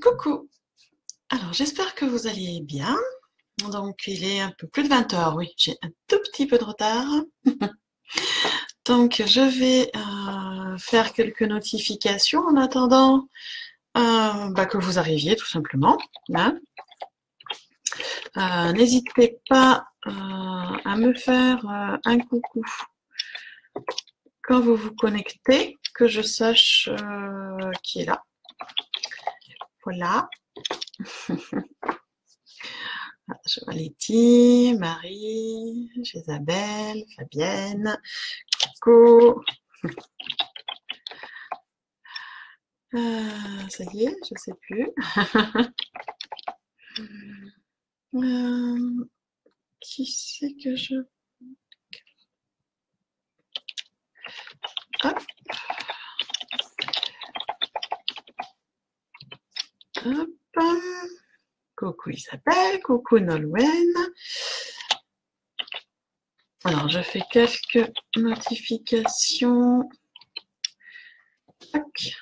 Coucou. Alors, j'espère que vous allez bien. Donc, il est un peu plus de 20 heures. Oui, j'ai un tout petit peu de retard. Donc, je vais faire quelques notifications en attendant que vous arriviez, tout simplement. Hein. N'hésitez pas à me faire un coucou quand vous vous connectez, que je sache qui est là. Voilà. Je vois Letty, Marie, Isabelle, Fabienne, Coco. Ça y est, je sais plus. Qui c'est que je... Hop. Hop. Coucou Isabelle, coucou Nolwenn. Alors, je fais quelques notifications. Tac.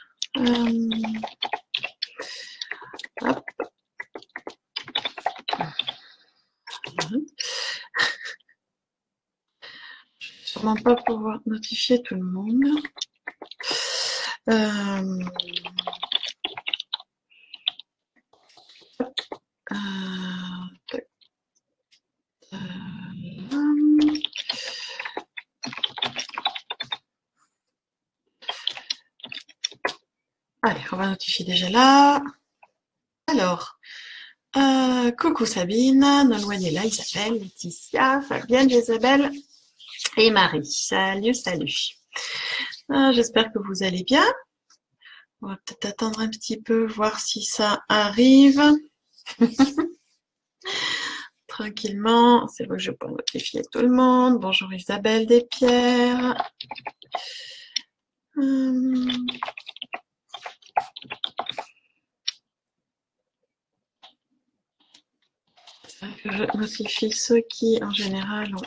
Hop. Je vais sûrement pas pouvoir notifier tout le monde. Allez, on va notifier déjà là. Alors, coucou Sabine, Nolwenn est là, Isabelle, Laetitia, Fabienne, Isabelle et Marie. Salut, salut. J'espère que vous allez bien. On va peut-être attendre un petit peu, voir si ça arrive. Tranquillement. C'est vrai que je peux notifier tout le monde. Bonjour Isabelle Despierres. Je notifie ceux qui, en général, ont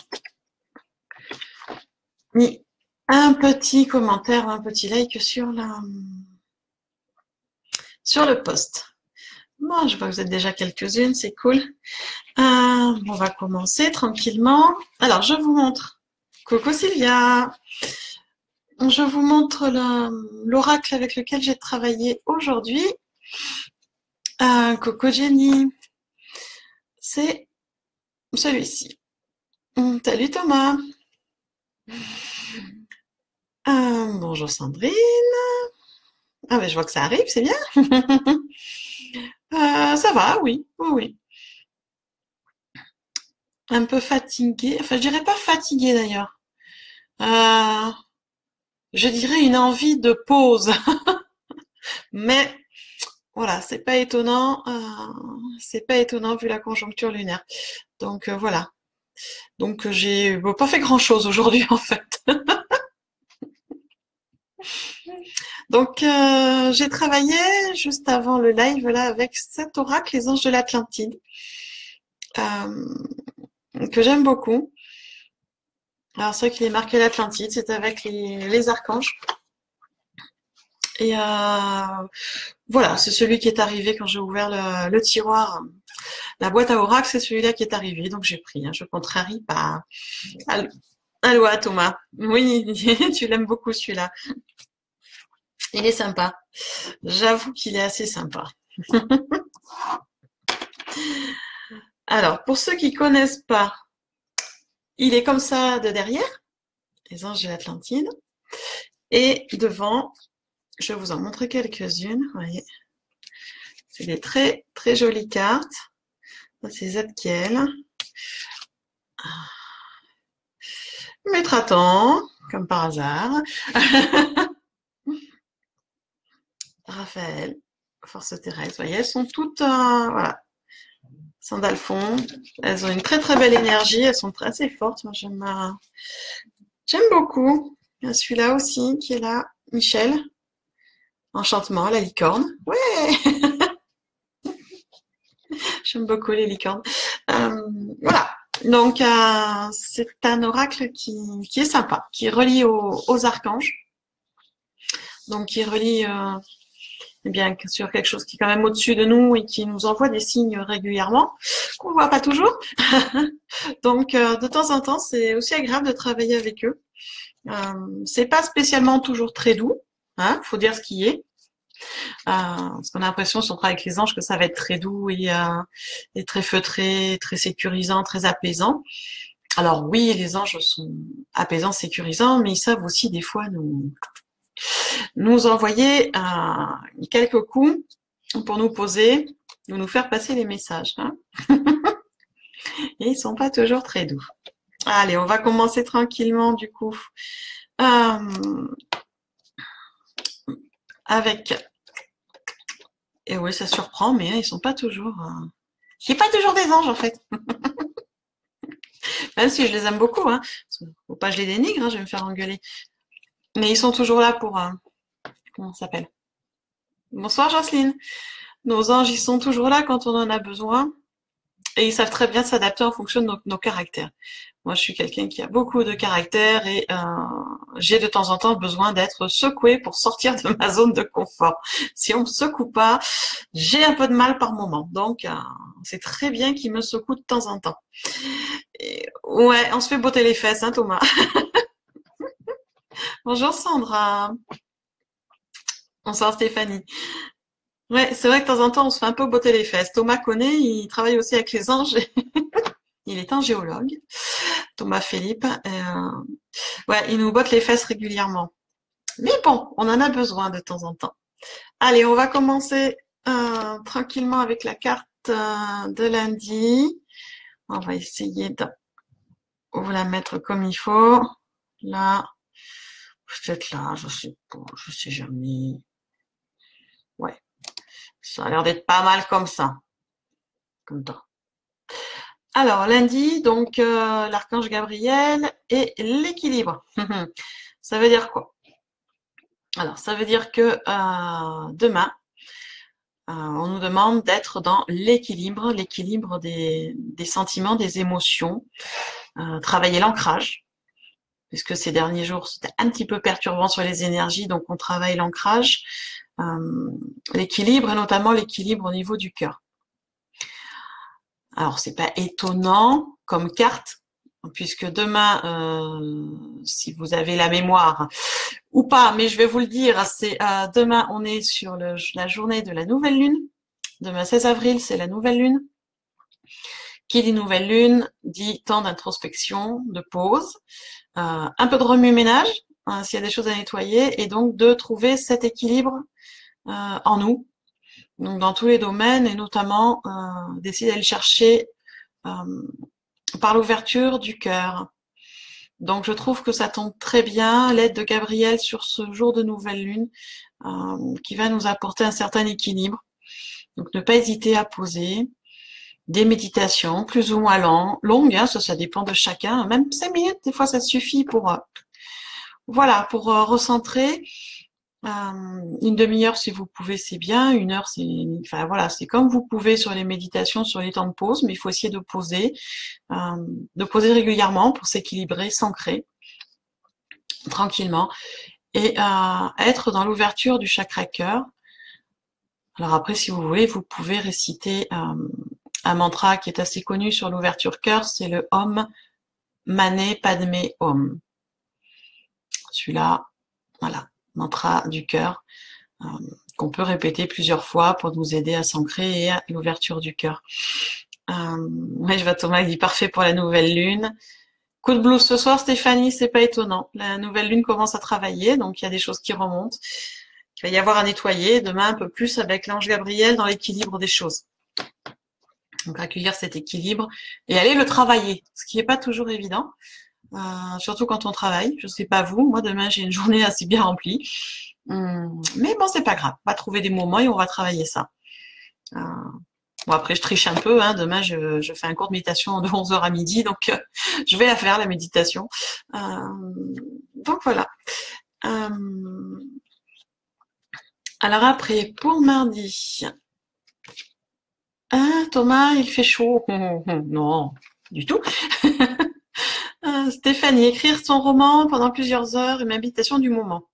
mis un petit commentaire, un petit like sur le post. Bon, je vois que vous êtes déjà quelques-unes, c'est cool. On va commencer tranquillement. Alors, je vous montre. Coucou Sylvia. Je vous montre l'oracle avec lequel j'ai travaillé aujourd'hui. Coucou Jenny. C'est celui-ci. Salut Thomas. Bonjour Sandrine. Ah ben je vois que ça arrive, c'est bien. Ça va, oui, oui. Un peu fatiguée. Enfin, je dirais pas fatiguée d'ailleurs. Je dirais une envie de pause. Mais voilà, c'est pas étonnant. C'est pas étonnant vu la conjoncture lunaire. Donc voilà. Donc j'ai pas fait grand-chose aujourd'hui en fait. Donc j'ai travaillé juste avant le live là avec cet oracle, les anges de l'Atlantide, que j'aime beaucoup. Alors c'est vrai qu'il est marqué l'Atlantide, c'est avec les archanges. Et voilà, c'est celui qui est arrivé quand j'ai ouvert le tiroir. La boîte à oracle, c'est celui-là qui est arrivé, donc j'ai pris. Hein, je contrarie pas. Allô, Thomas. Oui, tu l'aimes beaucoup celui-là. Il est sympa. J'avoue qu'il est assez sympa. Alors, pour ceux qui connaissent pas, il est comme ça de derrière, les anges de l'Atlantide. Et devant, je vais vous en montrer quelques-unes. Vous voyez, c'est des très, très jolies cartes. C'est Zadkiel. Maître Attend, comme par hasard. Raphaël, Force Thérèse. Vous voyez, elles sont toutes, voilà, Sandalphon. Elles ont une très très belle énergie. Elles sont assez fortes. Moi, j'aime beaucoup. Il y a celui-là aussi qui est là, Michel. Enchantement, la licorne. Ouais. J'aime beaucoup les licornes. Voilà. Donc, c'est un oracle qui est sympa, qui est relié aux archanges. Donc, qui relie bien sur quelque chose qui est quand même au-dessus de nous et qui nous envoie des signes régulièrement, qu'on voit pas toujours. Donc, de temps en temps, c'est aussi agréable de travailler avec eux. C'est pas spécialement toujours très doux, hein, faut dire ce qui est. Parce qu'on a l'impression, si on travaille avec les anges, que ça va être très doux et très feutré, très sécurisant, très apaisant. Alors oui, les anges sont apaisants, sécurisants, mais ils savent aussi des fois nous envoyer quelques coups pour nous poser, nous faire passer les messages. Hein. Et ils sont pas toujours très doux. Allez, on va commencer tranquillement du coup avec. Et oui, ça surprend, mais ils sont pas toujours. C'est pas toujours des anges en fait. Même si je les aime beaucoup, hein. Faut pas que je les dénigre, hein, je vais me faire engueuler. Mais ils sont toujours là pour. Comment ça s'appelle? Bonsoir Jocelyne. Nos anges, ils sont toujours là quand on en a besoin. Et ils savent très bien s'adapter en fonction de nos caractères. Moi, je suis quelqu'un qui a beaucoup de caractère et j'ai de temps en temps besoin d'être secouée pour sortir de ma zone de confort. Si on me secoue pas, j'ai un peu de mal par moment. Donc, c'est très bien qu'ils me secouent de temps en temps. Et, ouais, on se fait botter les fesses, hein, Thomas. Bonjour Sandra. Bonsoir Stéphanie. Ouais, c'est vrai que de temps en temps, on se fait un peu botter les fesses. Thomas connaît, il travaille aussi avec les anges. Il est un géologue. Thomas Philippe. Ouais, il nous botte les fesses régulièrement. Mais bon, on en a besoin de temps en temps. Allez, on va commencer tranquillement avec la carte de lundi. On va essayer de vous la mettre comme il faut. Là, peut-être là, je sais pas, je sais jamais. Ouais, ça a l'air d'être pas mal comme ça. Comme ça. Alors, lundi, donc l'archange Gabriel et l'équilibre. Ça veut dire quoi? Alors, ça veut dire que demain, on nous demande d'être dans l'équilibre des sentiments, des émotions, travailler l'ancrage, puisque ces derniers jours, c'était un petit peu perturbant sur les énergies, donc on travaille l'ancrage, l'équilibre, et notamment l'équilibre au niveau du cœur. Alors, c'est pas étonnant comme carte, puisque demain, si vous avez la mémoire ou pas, mais je vais vous le dire, c'est demain, on est sur la journée de la nouvelle lune. Demain 16 avril, c'est la nouvelle lune. Qui dit nouvelle lune dit temps d'introspection, de pause, un peu de remue-ménage, hein, s'il y a des choses à nettoyer, et donc de trouver cet équilibre en nous, donc dans tous les domaines, et notamment d'essayer d'aller chercher par l'ouverture du cœur. Donc je trouve que ça tombe très bien, l'aide de Gabriel sur ce jour de nouvelle lune, qui va nous apporter un certain équilibre. Donc ne pas hésiter à poser des méditations plus ou moins longues, hein, ça dépend de chacun, même 5 minutes, des fois ça suffit pour recentrer. Une demi-heure si vous pouvez, c'est bien. Une heure, c'est comme vous pouvez sur les méditations, sur les temps de pause, mais il faut essayer de poser régulièrement pour s'équilibrer, s'ancrer tranquillement et être dans l'ouverture du chakra cœur. Alors après, si vous voulez, vous pouvez réciter un mantra qui est assez connu sur l'ouverture cœur, c'est le Om Mane Padme Om. Celui-là, voilà, mantra du cœur, qu'on peut répéter plusieurs fois pour nous aider à s'ancrer et à l'ouverture du cœur. Ouais, je vois Thomas qui dit parfait pour la nouvelle lune. Coup de blues ce soir, Stéphanie, c'est pas étonnant. La nouvelle lune commence à travailler, donc il y a des choses qui remontent. Il va y avoir à nettoyer. Demain, un peu plus avec l'ange Gabriel dans l'équilibre des choses. Donc accueillir cet équilibre et aller le travailler, ce qui n'est pas toujours évident, surtout quand on travaille. Je sais pas vous, moi demain j'ai une journée assez bien remplie, mais bon c'est pas grave, on va trouver des moments et on va travailler ça. Bon après je triche un peu, hein. Demain je fais un cours de méditation de 11h à midi, donc je vais la faire la méditation. Donc voilà. Alors après pour mardi. Ah, Thomas, il fait chaud. Non, du tout. Stéphanie, écrire son roman pendant plusieurs heures, une habitation du moment.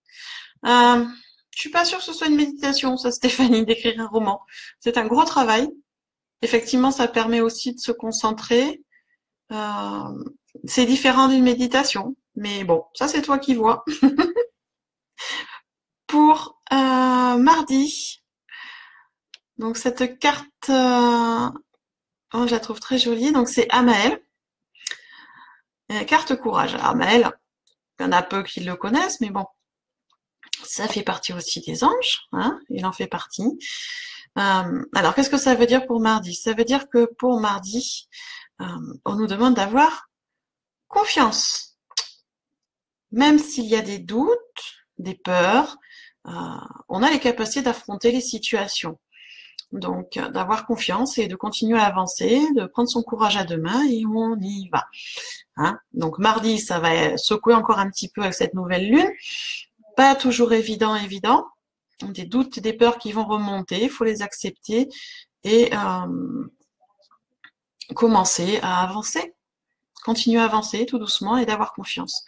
Je suis pas sûre que ce soit une méditation, ça, Stéphanie, d'écrire un roman. C'est un gros travail. Effectivement, ça permet aussi de se concentrer. C'est différent d'une méditation, mais bon, ça c'est toi qui vois. Pour mardi, donc cette carte, oh, je la trouve très jolie. Donc c'est Amael, carte courage. Alors, Amael, il y en a peu qui le connaissent, mais bon, ça fait partie aussi des anges, hein, il en fait partie. Alors, qu'est-ce que ça veut dire pour mardi? Ça veut dire que pour mardi, on nous demande d'avoir confiance. Même s'il y a des doutes, des peurs, on a les capacités d'affronter les situations. Donc, d'avoir confiance et de continuer à avancer, de prendre son courage à deux mains et on y va. Hein, donc, mardi, ça va secouer encore un petit peu avec cette nouvelle lune. Pas toujours évident. Des doutes, des peurs qui vont remonter, il faut les accepter et commencer à avancer. Continuer à avancer tout doucement et d'avoir confiance.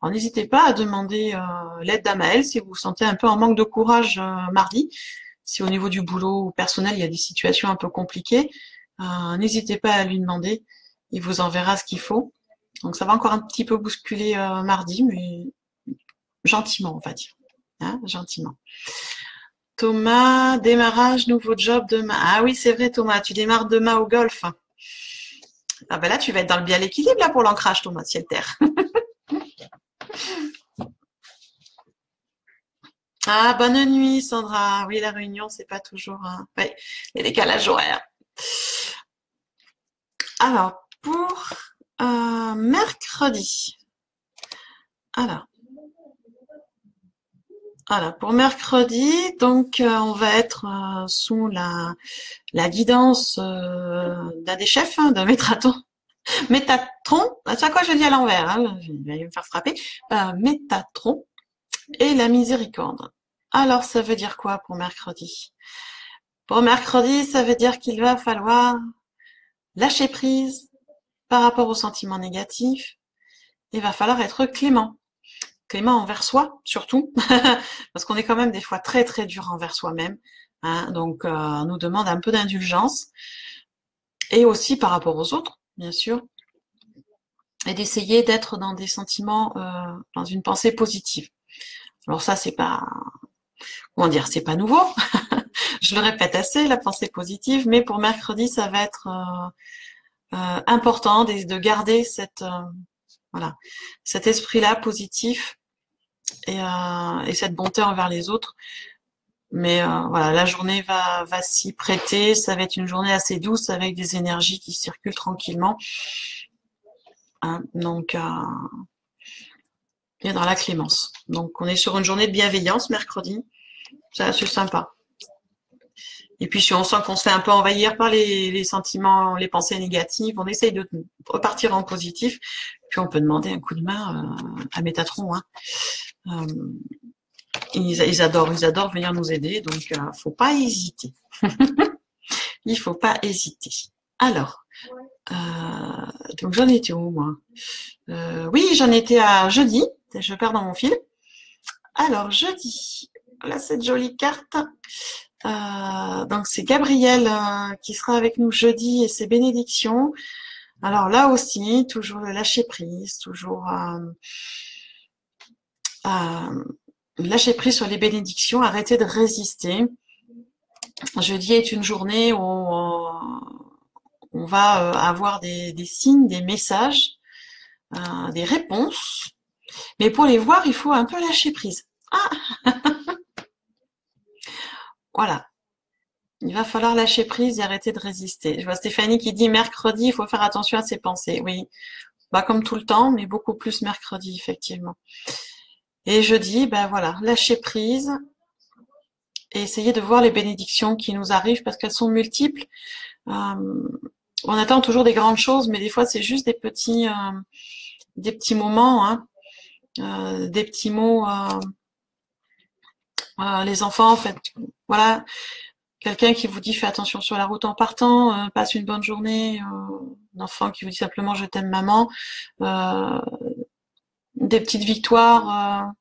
Alors n'hésitez pas à demander l'aide d'Amaël si vous vous sentez un peu en manque de courage mardi. Si au niveau du boulot ou personnel, il y a des situations un peu compliquées, n'hésitez pas à lui demander. Il vous enverra ce qu'il faut. Donc ça va encore un petit peu bousculer mardi, mais gentiment, on va dire. Hein, gentiment. Thomas, démarrage, nouveau job demain. Ah oui, c'est vrai Thomas, tu démarres demain au golf. Ah ben là, tu vas être dans le bien l'équilibre là pour l'ancrage, Thomas, ciel-terre. Ah, bonne nuit, Sandra. Oui, la réunion, c'est pas toujours... Ouais, les décalages horaires. Alors, pour mercredi. Alors, pour mercredi, donc on va être sous la guidance d'un des chefs, hein, d'un Métatron. C'est à quoi je dis à l'envers, hein, il va me faire frapper. Métatron et la miséricorde. Alors, ça veut dire quoi pour mercredi? Pour mercredi, ça veut dire qu'il va falloir lâcher prise par rapport aux sentiments négatifs. Il va falloir être clément. Clément envers soi, surtout, parce qu'on est quand même des fois très très dur envers soi-même. Hein, donc, on nous demande un peu d'indulgence. Et aussi par rapport aux autres, bien sûr. Et d'essayer d'être dans des sentiments, dans une pensée positive. Alors ça, c'est pas... Comment dire, c'est pas nouveau. Je le répète assez, la pensée positive, mais pour mercredi, ça va être important de garder voilà, cet esprit-là positif et cette bonté envers les autres. Mais voilà, la journée va s'y prêter. Ça va être une journée assez douce avec des énergies qui circulent tranquillement. Hein, donc, et dans la clémence. Donc, on est sur une journée de bienveillance mercredi. C'est sympa. Et puis, si on sent qu'on se fait un peu envahir par les sentiments, les pensées négatives, on essaye de repartir en positif. Puis, on peut demander un coup de main à Métatron. Hein. Ils adorent venir nous aider, donc faut pas hésiter. Il faut pas hésiter. Alors, donc j'en étais où moi? Oui, j'en étais à jeudi. Je perds dans mon fil. Alors jeudi, là cette jolie carte. Donc c'est Gabriel qui sera avec nous jeudi et ses bénédictions. Alors là aussi, toujours le lâcher prise, toujours lâcher prise sur les bénédictions, arrêter de résister. Jeudi est une journée où on va avoir des signes, des messages, des réponses. Mais pour les voir, il faut un peu lâcher prise. Ah voilà. Il va falloir lâcher prise et arrêter de résister. Je vois Stéphanie qui dit mercredi, il faut faire attention à ses pensées. Oui, bah comme tout le temps, mais beaucoup plus mercredi, effectivement. Et jeudi, ben voilà, lâcher prise et essayer de voir les bénédictions qui nous arrivent parce qu'elles sont multiples. On attend toujours des grandes choses, mais des fois c'est juste des petits moments, hein, des petits mots. Les enfants, en fait, voilà, quelqu'un qui vous dit fais attention sur la route en partant, passe une bonne journée. Un enfant qui vous dit simplement je t'aime maman. Des petites victoires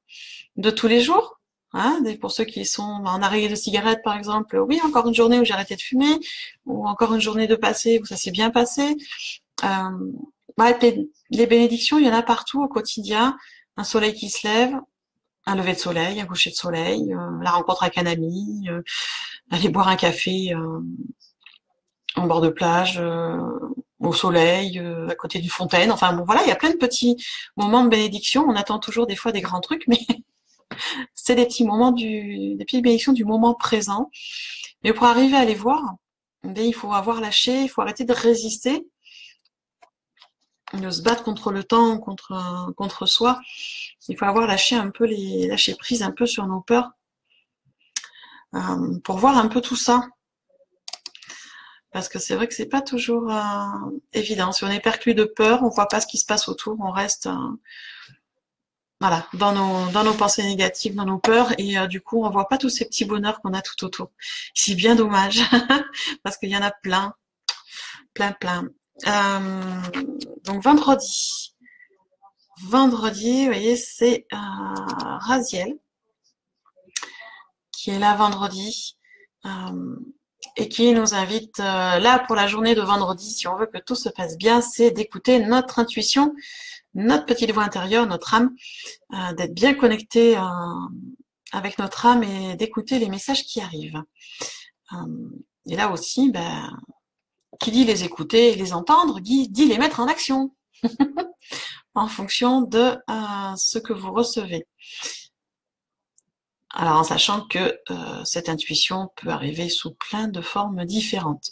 de tous les jours. Hein, pour ceux qui sont en arrêt de cigarette, par exemple, oui, encore une journée où j'ai arrêté de fumer, ou encore une journée de passé où ça s'est bien passé. Ouais, les bénédictions, il y en a partout au quotidien. Un soleil qui se lève, un lever de soleil, un coucher de soleil, la rencontre avec un ami, aller boire un café en bord de plage, au soleil, à côté d'une fontaine. Enfin bon, voilà, il y a plein de petits moments de bénédiction. On attend toujours des fois des grands trucs, mais c'est des petits moments des petites bénédictions du moment présent. Mais pour arriver à les voir, il faut avoir lâché, il faut arrêter de résister, de se battre contre le temps, contre soi. Il faut avoir lâché un peu lâcher prise un peu sur nos peurs, pour voir un peu tout ça. Parce que c'est vrai que c'est pas toujours évident. Si on est perclus de peur, on voit pas ce qui se passe autour, on reste voilà, dans nos pensées négatives, dans nos peurs, et du coup on voit pas tous ces petits bonheurs qu'on a tout autour. C'est bien dommage, parce qu'il y en a plein. Donc vendredi, vous voyez, c'est Raziel qui est là vendredi. Et qui nous invite là pour la journée de vendredi, si on veut que tout se passe bien, c'est d'écouter notre intuition, notre petite voix intérieure, notre âme, d'être bien connecté avec notre âme et d'écouter les messages qui arrivent. Et là aussi, qui dit les écouter et les entendre, dit les mettre en action en fonction de ce que vous recevez. Alors en sachant que cette intuition peut arriver sous plein de formes différentes.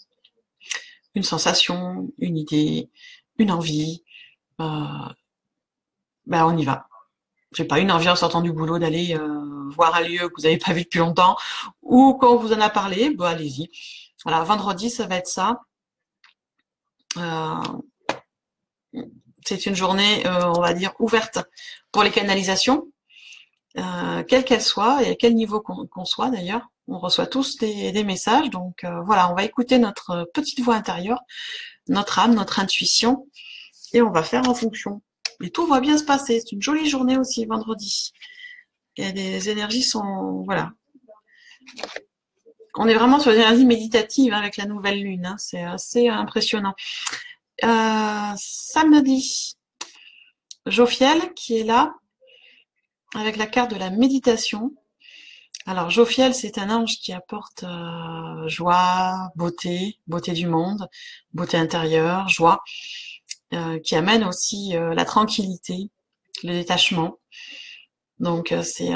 Une sensation, une idée, une envie, on y va. J'ai pas une envie en sortant du boulot d'aller voir un lieu que vous n'avez pas vu depuis longtemps, ou quand on vous en a parlé, allez-y. Voilà, vendredi, ça va être ça. C'est une journée, on va dire, ouverte pour les canalisations, quelles qu'elles soient et à quel niveau qu'on soit d'ailleurs. On reçoit tous des messages, donc voilà, on va écouter notre petite voix intérieure, notre âme, notre intuition, et on va faire en fonction. Et tout va bien se passer. C'est une jolie journée aussi, vendredi. Et les énergies sont, voilà. On est vraiment sur des énergies méditatives avec la nouvelle lune. Hein. C'est assez impressionnant. Samedi, Jophiel qui est là avec la carte de la méditation. Alors Jophiel, c'est un ange qui apporte joie, beauté du monde, beauté intérieure, joie, qui amène aussi la tranquillité, le détachement. Donc c'est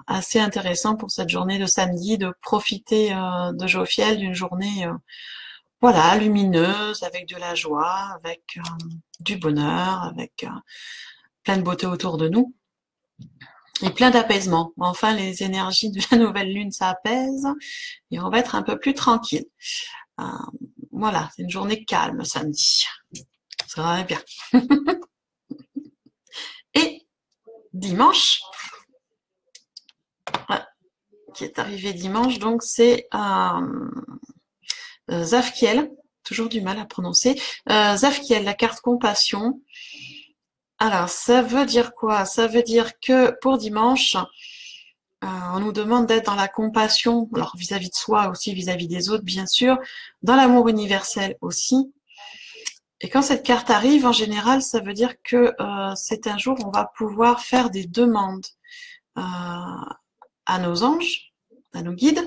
assez intéressant pour cette journée de samedi de profiter de Jophiel, d'une journée voilà, lumineuse, avec de la joie, avec du bonheur, avec plein de beauté autour de nous. Et plein d'apaisement. Enfin, les énergies de la nouvelle lune s'apaisent et on va être un peu plus tranquille. Voilà, c'est une journée calme samedi. Ça va bien. Et dimanche, qui est arrivé dimanche, donc c'est Zafkiel, toujours du mal à prononcer. Zafkiel, la carte compassion. Alors, ça veut dire quoi? Ça veut dire que pour dimanche, on nous demande d'être dans la compassion, alors vis-à-vis de soi aussi, vis-à-vis des autres, bien sûr, dans l'amour universel aussi. Et quand cette carte arrive, en général, ça veut dire que c'est un jour où on va pouvoir faire des demandes à nos anges, à nos guides.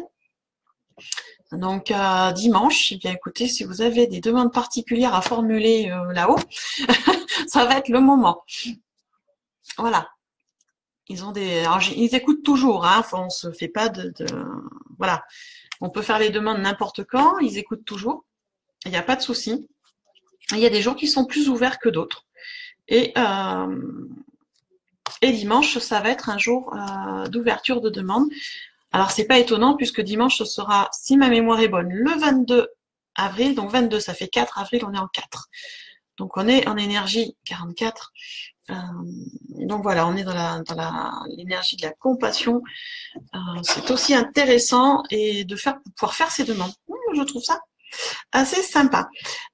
Donc dimanche, eh bien écoutez, si vous avez des demandes particulières à formuler là-haut, ça va être le moment. Voilà. Ils écoutent toujours, hein. Enfin, on se fait pas voilà. On peut faire les demandes n'importe quand, ils écoutent toujours. Il n'y a pas de souci. Il y a des jours qui sont plus ouverts que d'autres. Et dimanche, ça va être un jour d'ouverture de demande. Alors, c'est pas étonnant puisque dimanche, ce sera, si ma mémoire est bonne, le 22 avril. Donc, 22, ça fait 4. Avril, on est en 4. Donc, on est en énergie 44. Donc, voilà, on est dans l'énergie de la compassion. C'est aussi intéressant et pouvoir faire ces demandes. Je trouve ça assez sympa.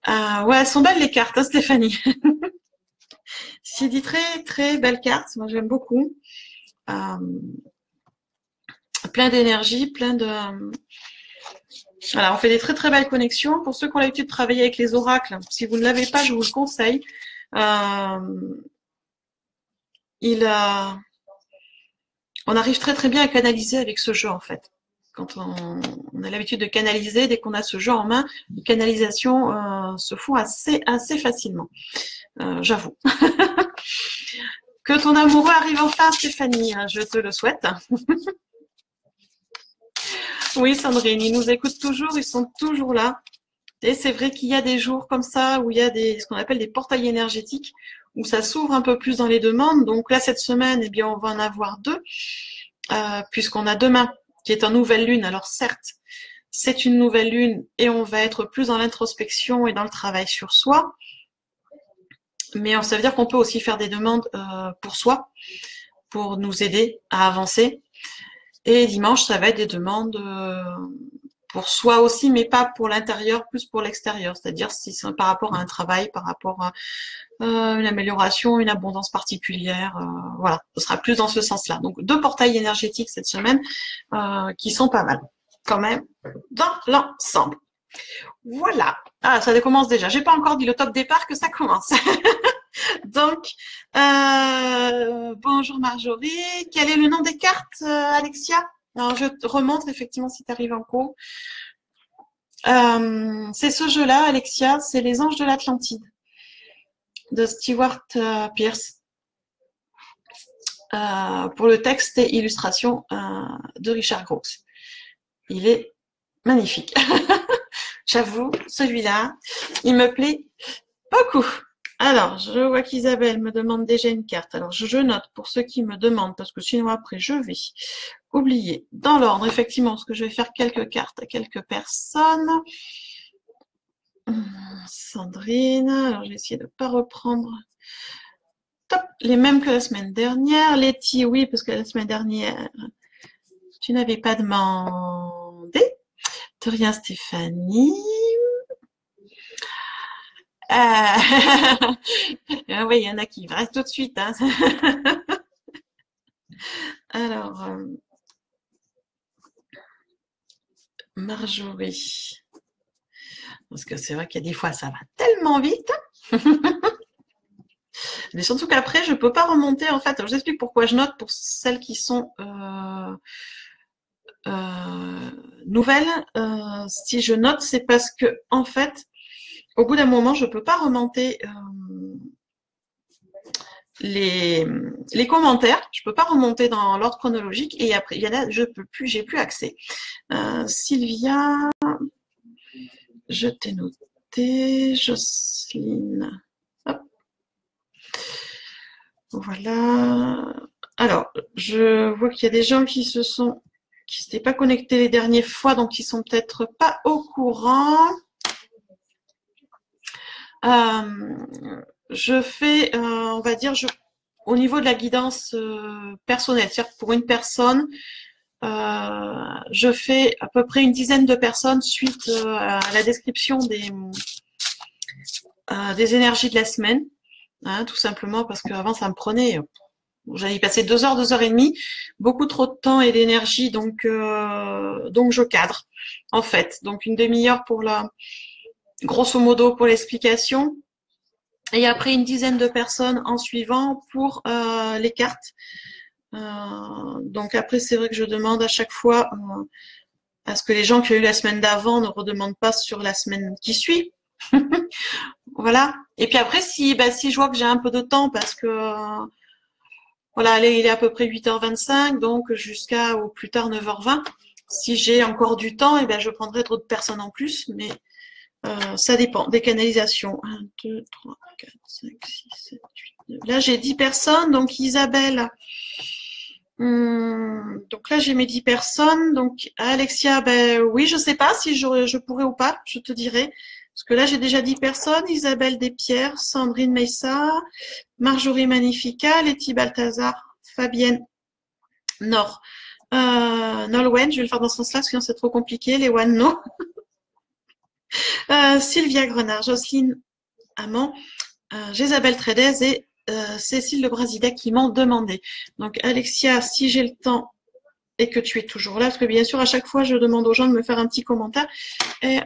Ouais, elles sont belles les cartes, hein, Stéphanie. C'est dit très, très belles cartes. Moi, j'aime beaucoup. plein d'énergie, plein de... Voilà, on fait des très très belles connexions. Pour ceux qui ont l'habitude de travailler avec les oracles, si vous ne l'avez pas, je vous le conseille. On arrive très très bien à canaliser avec ce jeu en fait. Quand on a l'habitude de canaliser, dès qu'on a ce jeu en main, les canalisations se font assez facilement. J'avoue. Que ton amoureux arrive enfin, Stéphanie, je te le souhaite. Oui, Sandrine, ils nous écoutent toujours, ils sont toujours là. Et c'est vrai qu'il y a des jours comme ça où il y a ce qu'on appelle des portails énergétiques, où ça s'ouvre un peu plus dans les demandes. Donc là, cette semaine, eh bien, on va en avoir deux, puisqu'on a demain, qui est une nouvelle lune. Alors certes, c'est une nouvelle lune et on va être plus dans l'introspection et dans le travail sur soi. Mais ça veut dire qu'on peut aussi faire des demandes pour soi, pour nous aider à avancer. Et dimanche, ça va être des demandes pour soi aussi, mais pas pour l'intérieur, plus pour l'extérieur. C'est-à-dire si c'est par rapport à un travail, par rapport à une amélioration, une abondance particulière. Voilà, ce sera plus dans ce sens-là. Donc deux portails énergétiques cette semaine qui sont pas mal quand même dans l'ensemble. Voilà. Ah, ça commence déjà. J'ai pas encore dit le top départ que ça commence. Donc, bonjour Marjorie. Quel est le nom des cartes, Alexia? Alors, je te remontre effectivement si tu arrives en cours. C'est ce jeu-là, Alexia, c'est Les Anges de l'Atlantide de Stewart Pearce. Pour le texte et illustration de Richard Gross. Il est magnifique. J'avoue, celui-là, il me plaît beaucoup. Alors, je vois qu'Isabelle me demande déjà une carte. Alors, je note pour ceux qui me demandent, parce que sinon après, je vais oublier. Dans l'ordre, effectivement, parce que je vais faire quelques cartes à quelques personnes. Sandrine, alors je vais essayer de ne pas reprendre top, les mêmes que la semaine dernière. Letty, oui, parce que la semaine dernière, tu n'avais pas demandé. De rien, Stéphanie. Oui, il y en a qui restent tout de suite. Hein. Alors, Marjorie. Parce que c'est vrai qu'il y a des fois, ça va tellement vite. Mais surtout qu'après, je ne peux pas remonter. En fait, alors, je vous explique pourquoi je note pour celles qui sont nouvelles. Si je note, c'est parce que, en fait, au bout d'un moment, je ne peux pas remonter les commentaires. Je ne peux pas remonter dans l'ordre chronologique. Et après, il y en a, je peux plus, j'ai plus accès. Sylvia, je t'ai noté. Jocelyne. Hop. Voilà. Alors, je vois qu'il y a des gens qui s'étaient pas connectés les dernières fois, donc qui sont peut-être pas au courant. Je fais, on va dire, au niveau de la guidance personnelle, c'est-à-dire pour une personne, je fais à peu près une dizaine de personnes suite à la description des énergies de la semaine, hein, tout simplement parce qu'avant ça me prenait, j'allais y passer 2 heures, 2 heures et demie, beaucoup trop de temps et d'énergie, donc je cadre en fait, donc une demi-heure pour grosso modo pour l'explication. Et après une dizaine de personnes en suivant pour les cartes. Donc après, c'est vrai que je demande à chaque fois à ce que les gens qui ont eu la semaine d'avant ne redemandent pas sur la semaine qui suit. Voilà. Et puis après, si je vois que j'ai un peu de temps, parce que voilà, il est à peu près 8h25, donc jusqu'à au plus tard 9h20. Si j'ai encore du temps, et je prendrai d'autres personnes en plus, mais ça dépend des canalisations. 1, 2, 3, 4, 5, 6, 7, 8, 9. Là, j'ai 10 personnes. Donc, Isabelle. Donc là, j'ai mes 10 personnes. Donc, Alexia, oui, je sais pas si je pourrais ou pas. Je te dirai. Parce que là, j'ai déjà 10 personnes. Isabelle Despierres, Sandrine Meissa, Marjorie Magnifica, Letty Balthazar, Fabienne Nord. Nolwenn, je vais le faire dans ce sens-là, sinon c'est trop compliqué. Les One No. Sylvia Grenard, Jocelyne Amand, Jésabelle Trédez et Cécile Le Brasidac qui m'ont demandé. Donc Alexia, si j'ai le temps, et que tu es toujours là, parce que bien sûr, à chaque fois, je demande aux gens de me faire un petit commentaire. Et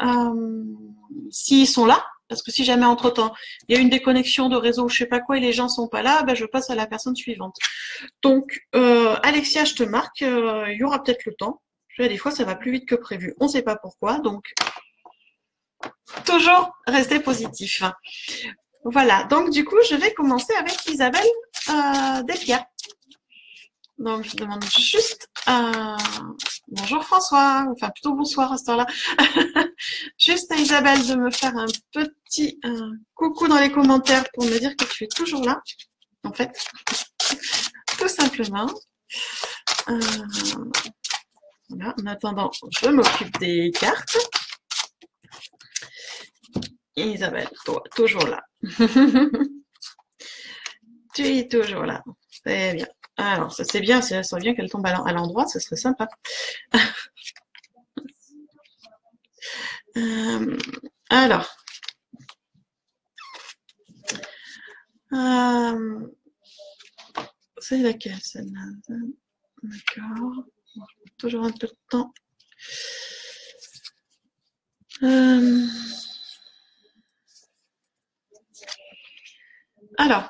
s'ils sont là, parce que si jamais entre-temps, il y a une déconnexion de réseau ou je sais pas quoi et les gens sont pas là, ben, je passe à la personne suivante. Donc, Alexia, je te marque, il y aura peut-être le temps. Des fois, ça va plus vite que prévu. On ne sait pas pourquoi, donc toujours rester positif. Voilà, donc du coup, je vais commencer avec Isabelle Delpierre. Donc, je demande juste bonjour François, enfin plutôt bonsoir à cette heure-là. Juste à Isabelle de me faire un petit coucou dans les commentaires pour me dire que tu es toujours là, en fait, tout simplement. Voilà, en attendant, je m'occupe des cartes. Et Isabelle, toi, toujours là. Tu es toujours là. C'est bien. Alors, ça c'est bien, ça serait bien qu'elle tombe à l'endroit, ce serait sympa. Alors. C'est laquelle celle-là? D'accord. Toujours un peu de temps. Alors,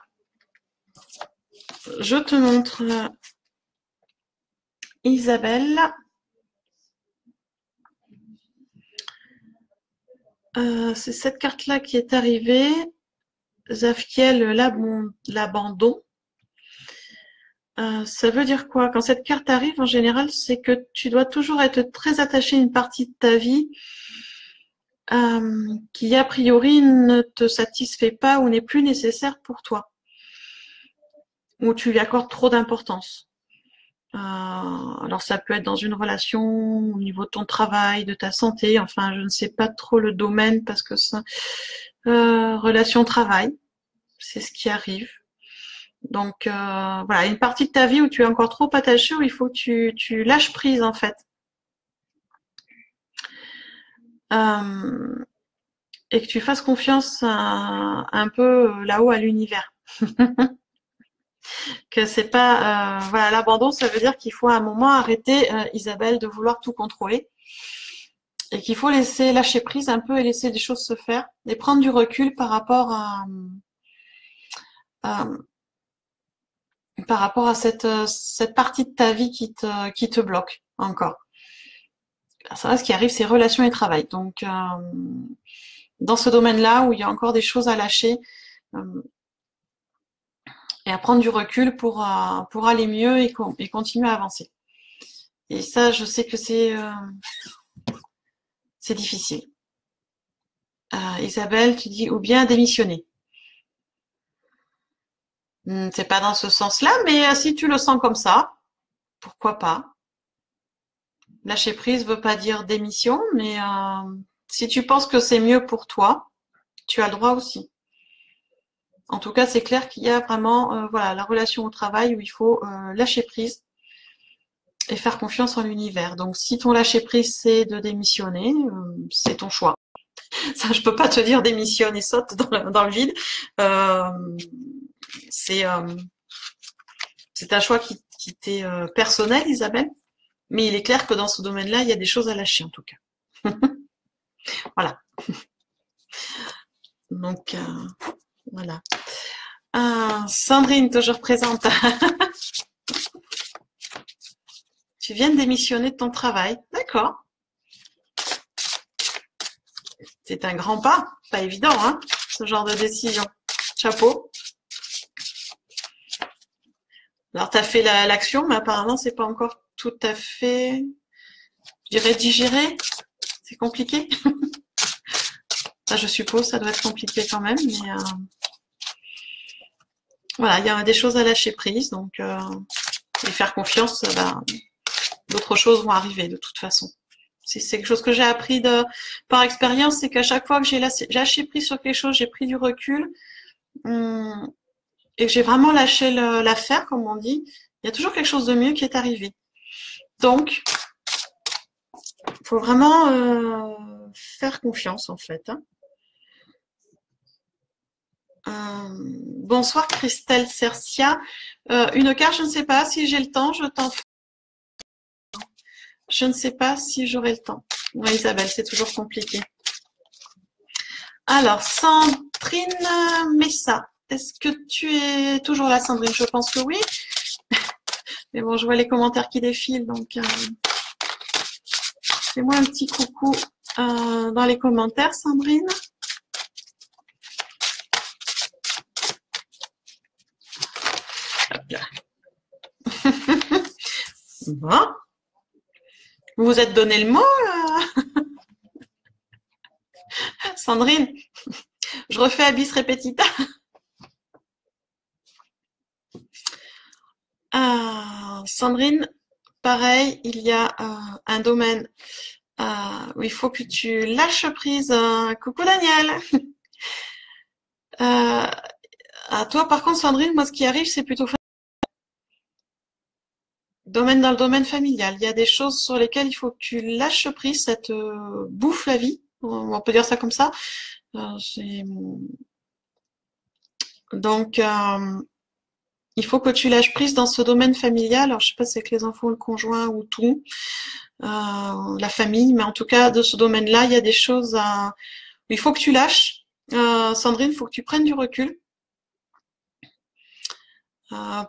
je te montre Isabelle. C'est cette carte-là qui est arrivée. Zafkiel, l'abandon. Ça veut dire quoi? Quand cette carte arrive, en général, c'est que tu dois toujours être très attaché à une partie de ta vie qui, a priori, ne te satisfait pas ou n'est plus nécessaire pour toi. Ou tu lui accordes trop d'importance. Alors ça peut être dans une relation, au niveau de ton travail, de ta santé, enfin je ne sais pas trop le domaine parce que ça, relation travail, c'est ce qui arrive. Donc voilà, une partie de ta vie où tu es encore trop attaché, où il faut que tu lâches prise en fait. Et que tu fasses confiance un peu là-haut à l'univers. Que c'est pas voilà, l'abandon, ça veut dire qu'il faut à un moment arrêter, Isabelle, de vouloir tout contrôler et qu'il faut laisser lâcher prise un peu et laisser les choses se faire et prendre du recul par rapport à cette partie de ta vie qui te bloque encore. Ça va, ce qui arrive, c'est relations et travail. Donc dans ce domaine-là où il y a encore des choses à lâcher et à prendre du recul pour aller mieux et continuer à avancer. Et ça, je sais que c'est difficile. Isabelle, tu dis ou bien démissionner. C'est pas dans ce sens-là, mais si tu le sens comme ça, pourquoi pas. Lâcher prise veut pas dire démission, mais si tu penses que c'est mieux pour toi, tu as le droit aussi. En tout cas, c'est clair qu'il y a vraiment voilà, la relation au travail où il faut lâcher prise et faire confiance en l'univers. Donc, si ton lâcher prise, c'est de démissionner, c'est ton choix. Ça, je peux pas te dire démissionne et saute dans le vide. C'est un choix qui t'est personnel, Isabelle. Mais il est clair que dans ce domaine-là, il y a des choses à lâcher, en tout cas. Voilà. Donc, voilà. Sandrine, toujours présente. Tu viens de démissionner de ton travail. D'accord. C'est un grand pas. Pas évident, hein, ce genre de décision. Chapeau. Alors, tu as fait l'action, mais apparemment, c'est pas encore tout à fait, je dirais, digéré. C'est compliqué. Ça, je suppose, ça doit être compliqué quand même, mais voilà, il y a des choses à lâcher prise, donc et faire confiance, d'autres choses vont arriver de toute façon. C'est quelque chose que j'ai appris par expérience, c'est qu'à chaque fois que j'ai lâché prise sur quelque chose, j'ai pris du recul et que j'ai vraiment lâché l'affaire, comme on dit, il y a toujours quelque chose de mieux qui est arrivé. Donc, il faut vraiment faire confiance en fait. Bonsoir Christelle Cercia. Une carte, je ne sais pas si j'ai le temps, je t'en fais. Je ne sais pas si j'aurai le temps. Oui, Isabelle, c'est toujours compliqué. Alors, Sandrine Messa. Est-ce que tu es toujours là, Sandrine? Je pense que oui. Mais bon, je vois les commentaires qui défilent, donc fais-moi un petit coucou dans les commentaires, Sandrine. Hop là. Bon. Vous vous êtes donné le mot, Sandrine? Je refais Abyss Repetita. Sandrine, pareil, il y a un domaine où il faut que tu lâches prise. Coucou Daniel. À toi, par contre, Sandrine, moi, ce qui arrive, c'est plutôt domaine dans le domaine familial. Il y a des choses sur lesquelles il faut que tu lâches prise, ça te bouffe la vie. On peut dire ça comme ça. Donc, il faut que tu lâches prise dans ce domaine familial. Alors, je sais pas si c'est avec les enfants, le conjoint ou tout, la famille, mais en tout cas, de ce domaine-là, il y a des choses où il faut que tu lâches. Sandrine, il faut que tu prennes du recul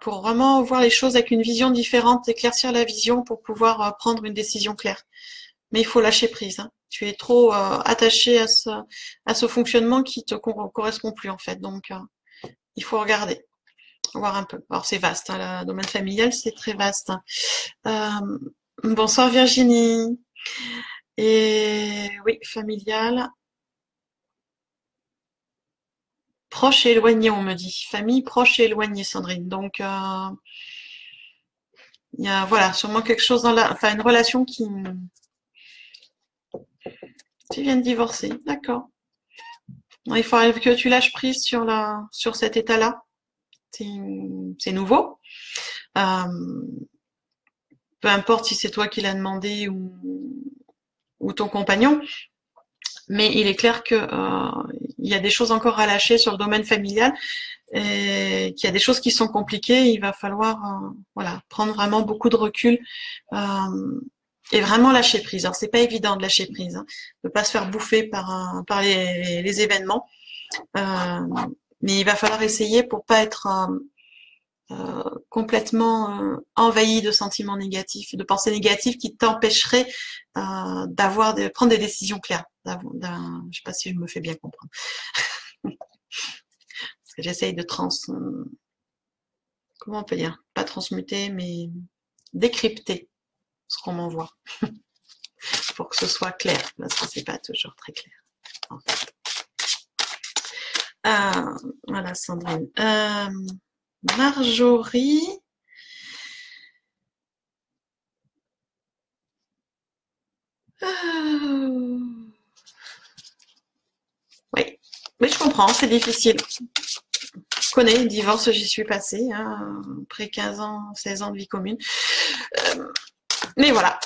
pour vraiment voir les choses avec une vision différente, éclaircir la vision pour pouvoir prendre une décision claire. Mais il faut lâcher prise. Hein. Tu es trop attaché à ce fonctionnement qui te correspond plus en fait. Donc, il faut regarder, voir un peu. Alors c'est vaste, hein, le domaine familial, c'est très vaste. Bonsoir Virginie. Et oui, familial. Proche et éloigné, on me dit. Famille proche et éloignée, Sandrine. Donc, il y a voilà, sûrement quelque chose dans une relation qui. Tu viens de divorcer, d'accord. Il faudrait que tu lâches prise sur cet état-là. C'est nouveau. Peu importe si c'est toi qui l'as demandé ou ton compagnon, mais il est clair que il y a des choses encore à lâcher sur le domaine familial, et qu'il y a des choses qui sont compliquées. Il va falloir voilà, prendre vraiment beaucoup de recul et vraiment lâcher prise. Alors c'est pas évident de lâcher prise, hein, de pas se faire bouffer par les événements, mais il va falloir essayer pour pas être complètement envahi de sentiments négatifs, de pensées négatives qui t'empêcheraient prendre des décisions claires. Je sais pas si je me fais bien comprendre. Parce que j'essaye de comment on peut dire? Pas transmuter, mais décrypter ce qu'on m'envoie. Pour que ce soit clair, parce que c'est pas toujours très clair, en fait. Voilà, Sandrine. Marjorie. Oui, mais je comprends, c'est difficile. Je connais le divorce, j'y suis passée, hein, après 15 ans, 16 ans de vie commune. Mais voilà.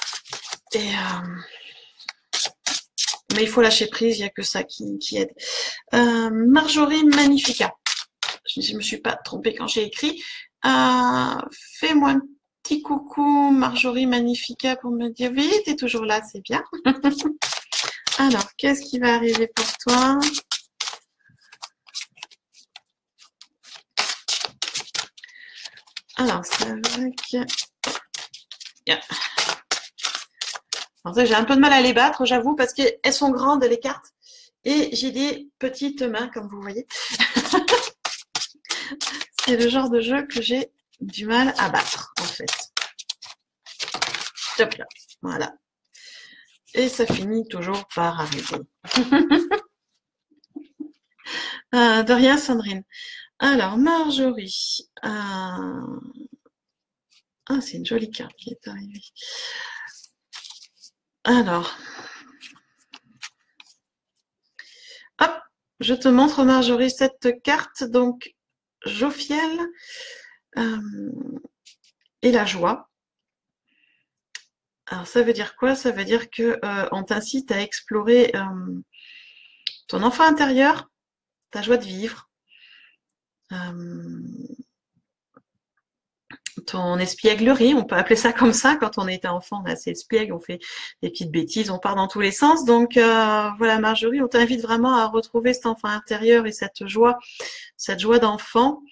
Mais il faut lâcher prise, il n'y a que ça qui aide. Marjorie Magnifica. Je ne me suis pas trompée quand j'ai écrit. Fais-moi un petit coucou, Marjorie Magnifica, pour me dire oui, t'es toujours là, c'est bien. Alors, qu'est-ce qui va arriver pour toi? Alors, c'est avec... Yeah. Alors, j'ai un peu de mal à les battre, j'avoue, parce qu'elles sont grandes, les cartes. Et j'ai des petites mains, comme vous voyez. C'est le genre de jeu que j'ai du mal à battre, en fait. Hop là, voilà. Et ça finit toujours par arriver. De rien, Sandrine. Alors, Marjorie. C'est une jolie carte qui est arrivée. Alors. Hop, je te montre, Marjorie, cette carte. Donc, Jophiel et la joie. Alors, ça veut dire quoi? Ça veut dire que on t'incite à explorer ton enfant intérieur, ta joie de vivre. ton espièglerie, on peut appeler ça comme ça. Quand on était enfant, on est assez espiègle, on fait des petites bêtises, on part dans tous les sens. Donc voilà, Marjorie, on t'invite vraiment à retrouver cet enfant intérieur et cette joie d'enfant.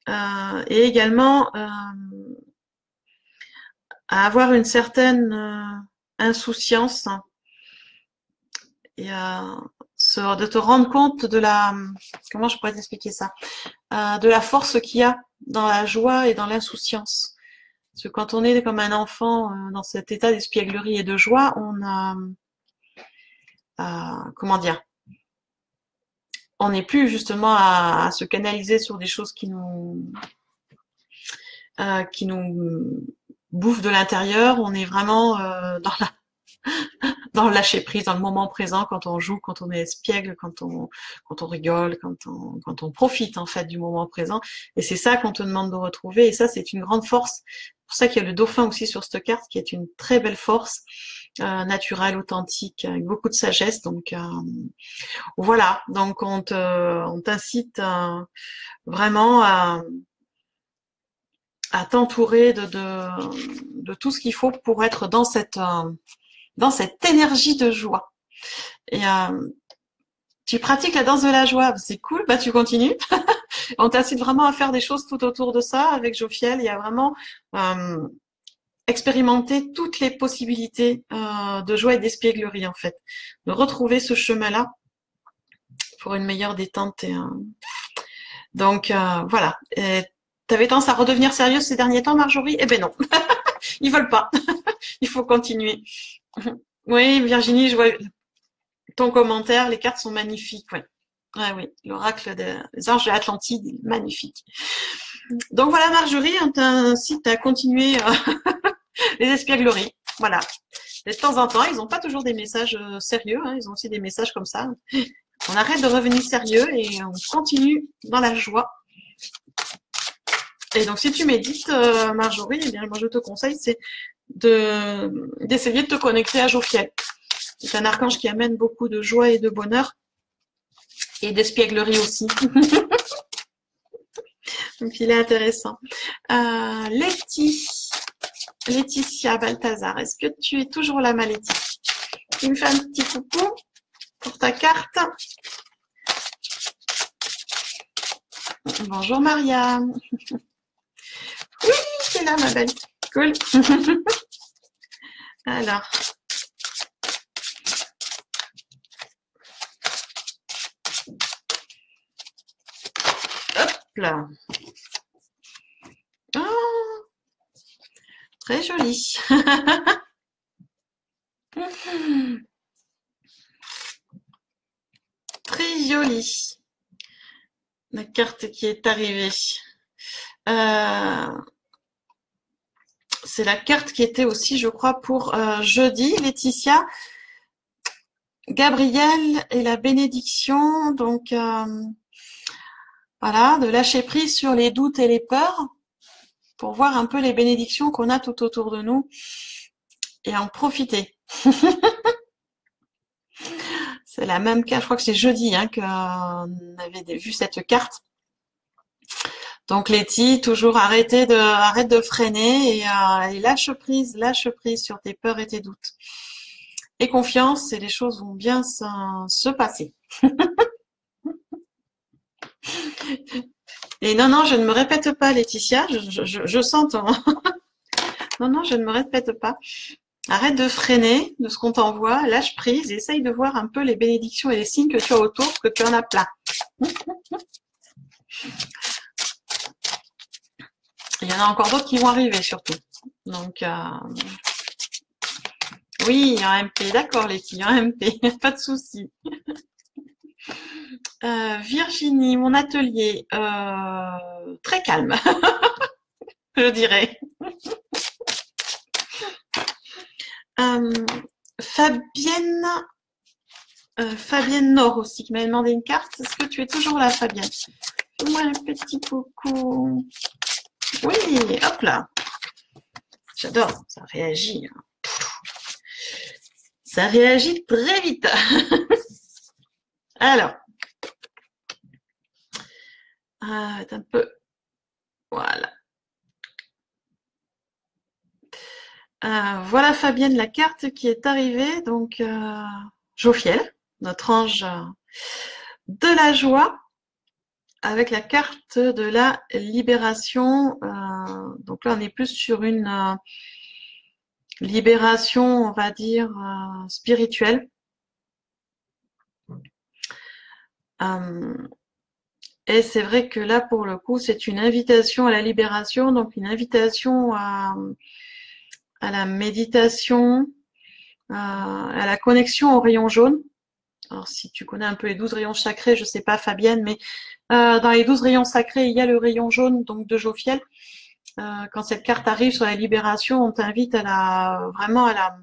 Et également à avoir une certaine insouciance et de te rendre compte de comment je pourrais t'expliquer ça, de la force qu'il y a dans la joie et dans l'insouciance. Parce que quand on est comme un enfant dans cet état d'espièglerie et de joie, on a, comment dire, on n'est plus justement à se canaliser sur des choses qui nous bouffent de l'intérieur. On est vraiment dans le lâcher prise, dans le moment présent, quand on joue, quand on est espiègle, quand on rigole, quand on profite en fait du moment présent. Et c'est ça qu'on te demande de retrouver. Et ça, c'est une grande force. C'est pour ça qu'il y a le dauphin aussi sur cette carte, qui est une très belle force naturelle, authentique, avec beaucoup de sagesse. Donc voilà. Donc on t'incite vraiment à t'entourer de tout ce qu'il faut pour être dans cette énergie de joie. Et tu pratiques la danse de la joie, c'est cool, bah tu continues. On t'incite vraiment à faire des choses tout autour de ça. Avec Jophiel, il y a vraiment expérimenter toutes les possibilités de joie et d'espièglerie en fait. De retrouver ce chemin-là pour une meilleure détente. Donc voilà. T'avais tendance à redevenir sérieuse ces derniers temps, Marjorie? Eh ben non, ils veulent pas. Il faut continuer. Oui, Virginie, je vois ton commentaire, les cartes sont magnifiques, ouais. Ouais, oui, l'oracle des anges de l'Atlantide, magnifique. Donc voilà, Marjorie, on t'incite à continuer les espiègleries. Voilà. Et de temps en temps, ils n'ont pas toujours des messages sérieux, hein, ils ont aussi des messages comme ça. On arrête de revenir sérieux et on continue dans la joie. Et donc, si tu médites, Marjorie, eh bien, moi, je te conseille, c'est d'essayer de te connecter à Jophiel. C'est un archange qui amène beaucoup de joie et de bonheur et d'espièglerie aussi. Donc, il est intéressant. Laetitia Balthazar, est-ce que tu es toujours là, ma Laetitia? Tu me fais un petit coucou pour ta carte. Bonjour, Maria. Oui, c'est là, ma belle. Cool. Alors. Hop là. Oh, très joli. Très joli. La carte qui est arrivée. C'est la carte qui était aussi, je crois, pour jeudi, Laetitia. Gabriel et la bénédiction. Donc, voilà, de lâcher prise sur les doutes et les peurs pour voir un peu les bénédictions qu'on a tout autour de nous et en profiter. C'est la même carte, je crois que c'est jeudi hein, qu'on avait vu cette carte. Donc Letty, toujours arrête de freiner et lâche prise sur tes peurs et tes doutes. Et confiance, et les choses vont bien se passer. Et non, je ne me répète pas, Laetitia, je sens ton... Non, je ne me répète pas. Arrête de freiner de ce qu'on t'envoie, lâche prise, et essaye de voir un peu les bénédictions et les signes que tu as autour, parce que tu en as plein. Il y en a encore d'autres qui vont arriver, surtout. Donc, oui, en MP, d'accord, les filles, en MP, pas de souci. Virginie, mon atelier, très calme, je dirais. Fabienne, Fabienne Nord aussi, qui m'a demandé une carte. Est-ce que tu es toujours là, Fabienne? Fais-moi un petit coucou. Oui, hop là. J'adore, ça réagit. Ça réagit très vite. Alors, un peu, voilà. Voilà Fabienne, la carte qui est arrivée. Donc, Jophiel, notre ange de la joie, avec la carte de la libération. Donc là, on est plus sur une libération, on va dire, spirituelle. Et c'est vrai que là, pour le coup, c'est une invitation à la libération, donc une invitation à la méditation, à la connexion au rayon jaune. Alors, si tu connais un peu les 12 rayons sacrés, je sais pas, Fabienne, mais dans les 12 rayons sacrés, il y a le rayon jaune, donc de Jophiel. Quand cette carte arrive sur la libération, on t'invite vraiment à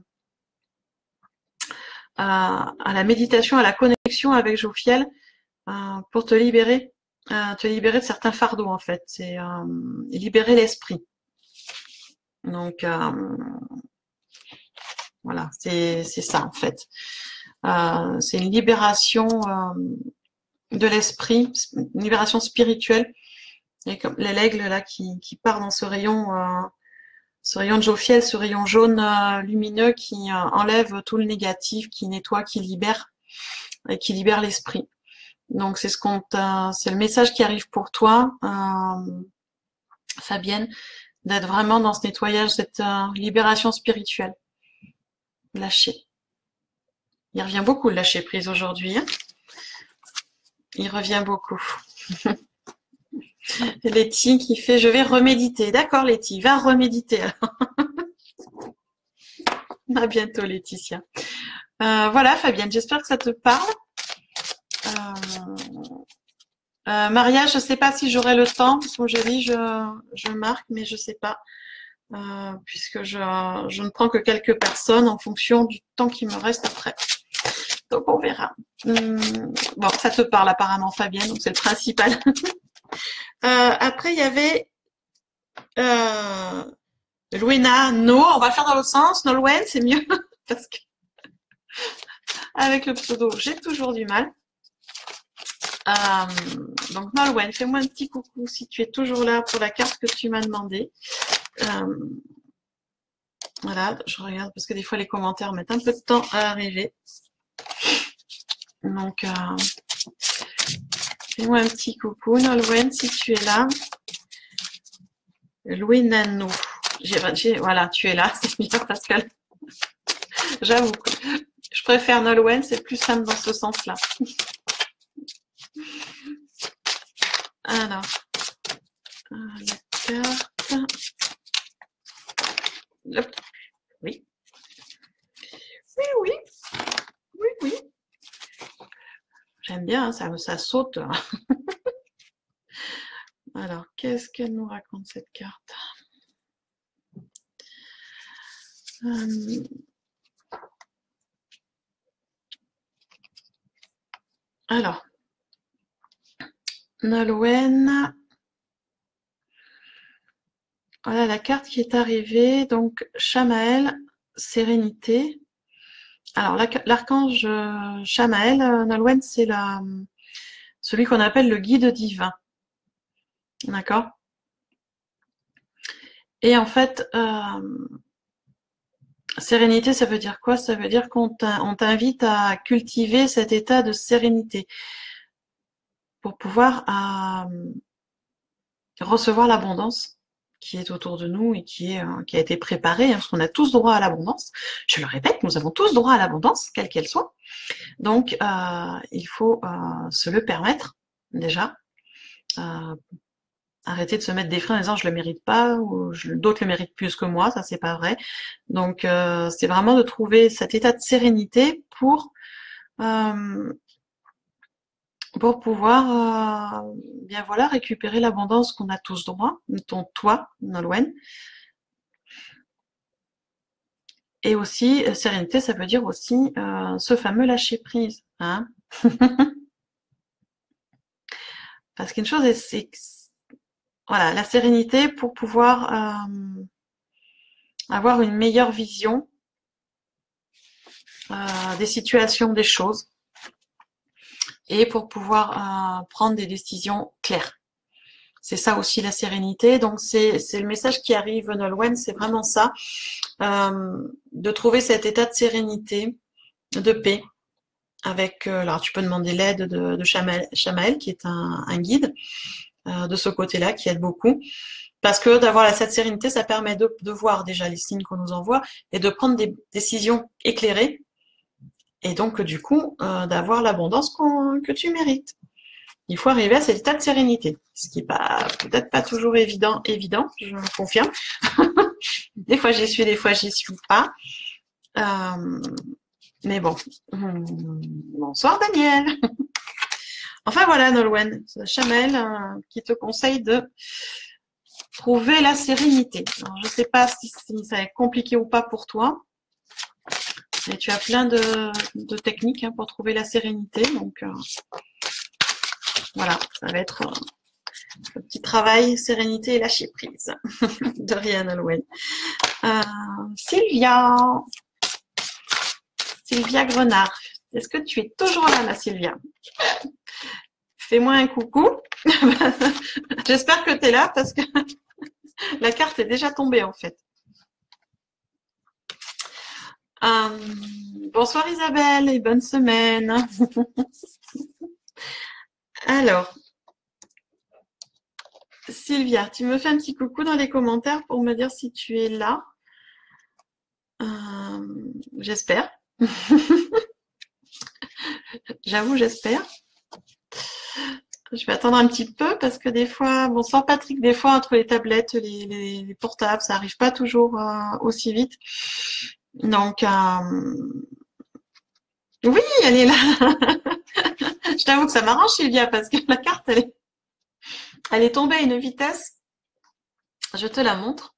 la méditation, à la connexion avec Jophiel pour te libérer de certains fardeaux, en fait. C'est libérer l'esprit. Donc, voilà, c'est ça, en fait. C'est une libération de l'esprit, une libération spirituelle. Et comme l'aigle là qui part dans ce rayon de Jophiel, ce rayon jaune lumineux qui enlève tout le négatif, qui nettoie, qui libère et qui libère l'esprit. Donc c'est c'est le message qui arrive pour toi, Fabienne, d'être vraiment dans ce nettoyage, cette libération spirituelle. Lâcher. Il revient beaucoup le lâcher prise aujourd'hui. Hein, il revient beaucoup. Letty qui fait je vais reméditer. D'accord Letty, va reméditer. À bientôt Laetitia. Voilà Fabienne, j'espère que ça te parle. Maria, je ne sais pas si j'aurai le temps, parce que je dis je marque, mais je ne sais pas, puisque je ne prends que quelques personnes en fonction du temps qui me reste après. Donc on verra. Bon, ça te parle apparemment Fabienne, donc c'est le principal. Après il y avait Louena, No, on va le faire dans l'autre sens, Nolwenn, c'est mieux, parce que avec le pseudo, j'ai toujours du mal. Donc Nolwenn, fais-moi un petit coucou si tu es toujours là pour la carte que tu m'as demandé. Voilà, je regarde parce que des fois les commentaires mettent un peu de temps à arriver. Donc, fais-moi un petit coucou Nolwenn si tu es là. Louis Nano. Voilà, tu es là, c'est bien Pascal. J'avoue que je préfère Nolwenn, c'est plus simple dans ce sens-là. Alors, la carte. Hop. Oui. Oui, oui. Oui, oui. J'aime bien, ça saute. Alors, qu'est-ce qu'elle nous raconte cette carte? Alors, Nolwenn. Voilà la carte qui est arrivée. Donc, Shamaël, sérénité. Alors, l'archange Shamaël, Nolwenn, c'est celui qu'on appelle le guide divin. D'accord? Et en fait, sérénité, ça veut dire quoi? Ça veut dire qu'on t'invite à cultiver cet état de sérénité pour pouvoir recevoir l'abondance qui est autour de nous et qui a été préparée, hein, parce qu'on a tous droit à l'abondance. Je le répète, nous avons tous droit à l'abondance, quelle qu'elle soit. Donc, il faut se le permettre, déjà. Arrêter de se mettre des freins en disant je le mérite pas ou d'autres le méritent plus que moi, ça c'est pas vrai. Donc c'est vraiment de trouver cet état de sérénité pour pouvoir bien voilà récupérer l'abondance qu'on a tous droit, toi, Nolwenn. Et aussi sérénité, ça veut dire aussi ce fameux lâcher prise, hein. Parce qu'une chose c'est voilà, la sérénité pour pouvoir avoir une meilleure vision des situations, des choses, et pour pouvoir prendre des décisions claires. C'est ça aussi la sérénité. Donc c'est le message qui arrive, Nolwenn, c'est vraiment ça. De trouver cet état de sérénité, de paix. Avec, alors tu peux demander l'aide de Shamael, qui est un guide de ce côté-là, qui aide beaucoup. Parce que d'avoir cette sérénité, ça permet de voir déjà les signes qu'on nous envoie et de prendre des décisions éclairées. Et donc, du coup, d'avoir l'abondance que tu mérites. Il faut arriver à cet état de sérénité, ce qui n'est peut-être pas toujours évident, je confirme. Des fois j'y suis, des fois j'y suis pas. Mais bon. Bonsoir Daniel. Enfin voilà Nolwenn, Chamel qui te conseille de trouver la sérénité. Alors, je ne sais pas si ça est compliqué ou pas pour toi. Mais tu as plein de techniques pour trouver la sérénité. Donc voilà, ça va être le petit travail, sérénité et lâcher prise. De rien, Nolwenn. Sylvia Grenard. Est-ce que tu es toujours là, ma Sylvia? Fais-moi un coucou. J'espère que tu es là parce que la carte est déjà tombée en fait. Bonsoir Isabelle et bonne semaine. Alors, Sylvia, tu me fais un petit coucou dans les commentaires pour me dire si tu es là. J'espère. J'avoue, j'espère. Je vais attendre un petit peu parce que des fois, bonsoir Patrick, des fois entre les tablettes, les portables, ça n'arrive pas toujours aussi vite. Donc, oui, elle est là. Je t'avoue que ça m'arrange Sylvia parce que la carte, elle est tombée à une vitesse. Je te la montre.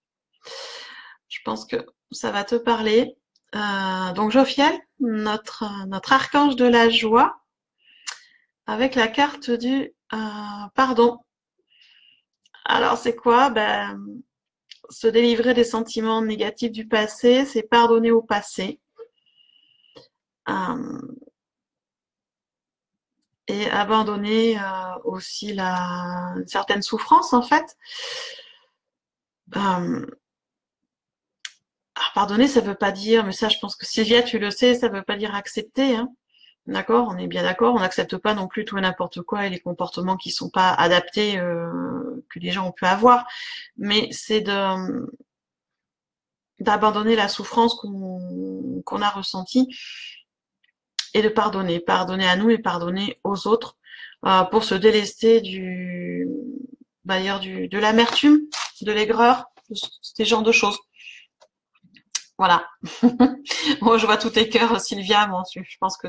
Je pense que ça va te parler. Donc Jophiel, notre archange de la joie, avec la carte du pardon. Alors c'est quoi? Se délivrer des sentiments négatifs du passé, c'est pardonner au passé. Et abandonner aussi une certaine souffrance en fait. Pardonner, ça veut pas dire, mais ça je pense que Sylvia tu le sais, ça veut pas dire accepter. Hein. D'accord, on est bien d'accord, on n'accepte pas non plus tout et n'importe quoi et les comportements qui sont pas adaptés que les gens ont pu avoir. Mais c'est d'abandonner la souffrance qu'on a ressentie et de pardonner. Pardonner à nous et pardonner aux autres pour se délester de l'amertume, de l'aigreur, ces genres de choses. Voilà. Bon, je vois tous tes cœurs, Sylvia. Bon, je pense que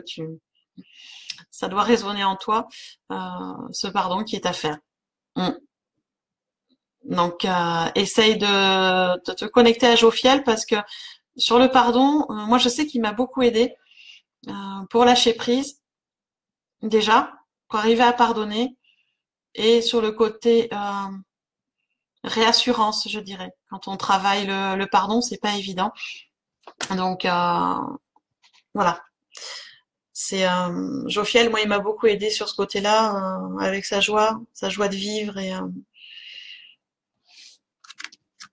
ça doit résonner en toi, ce pardon qui est à faire. Donc, essaye de te connecter à Jophiel parce que sur le pardon, moi je sais qu'il m'a beaucoup aidé pour lâcher prise, déjà, pour arriver à pardonner, et sur le côté réassurance, je dirais. Quand on travaille le pardon, c'est pas évident. Donc, voilà. C'est Jophiel, moi, il m'a beaucoup aidé sur ce côté-là, avec sa joie de vivre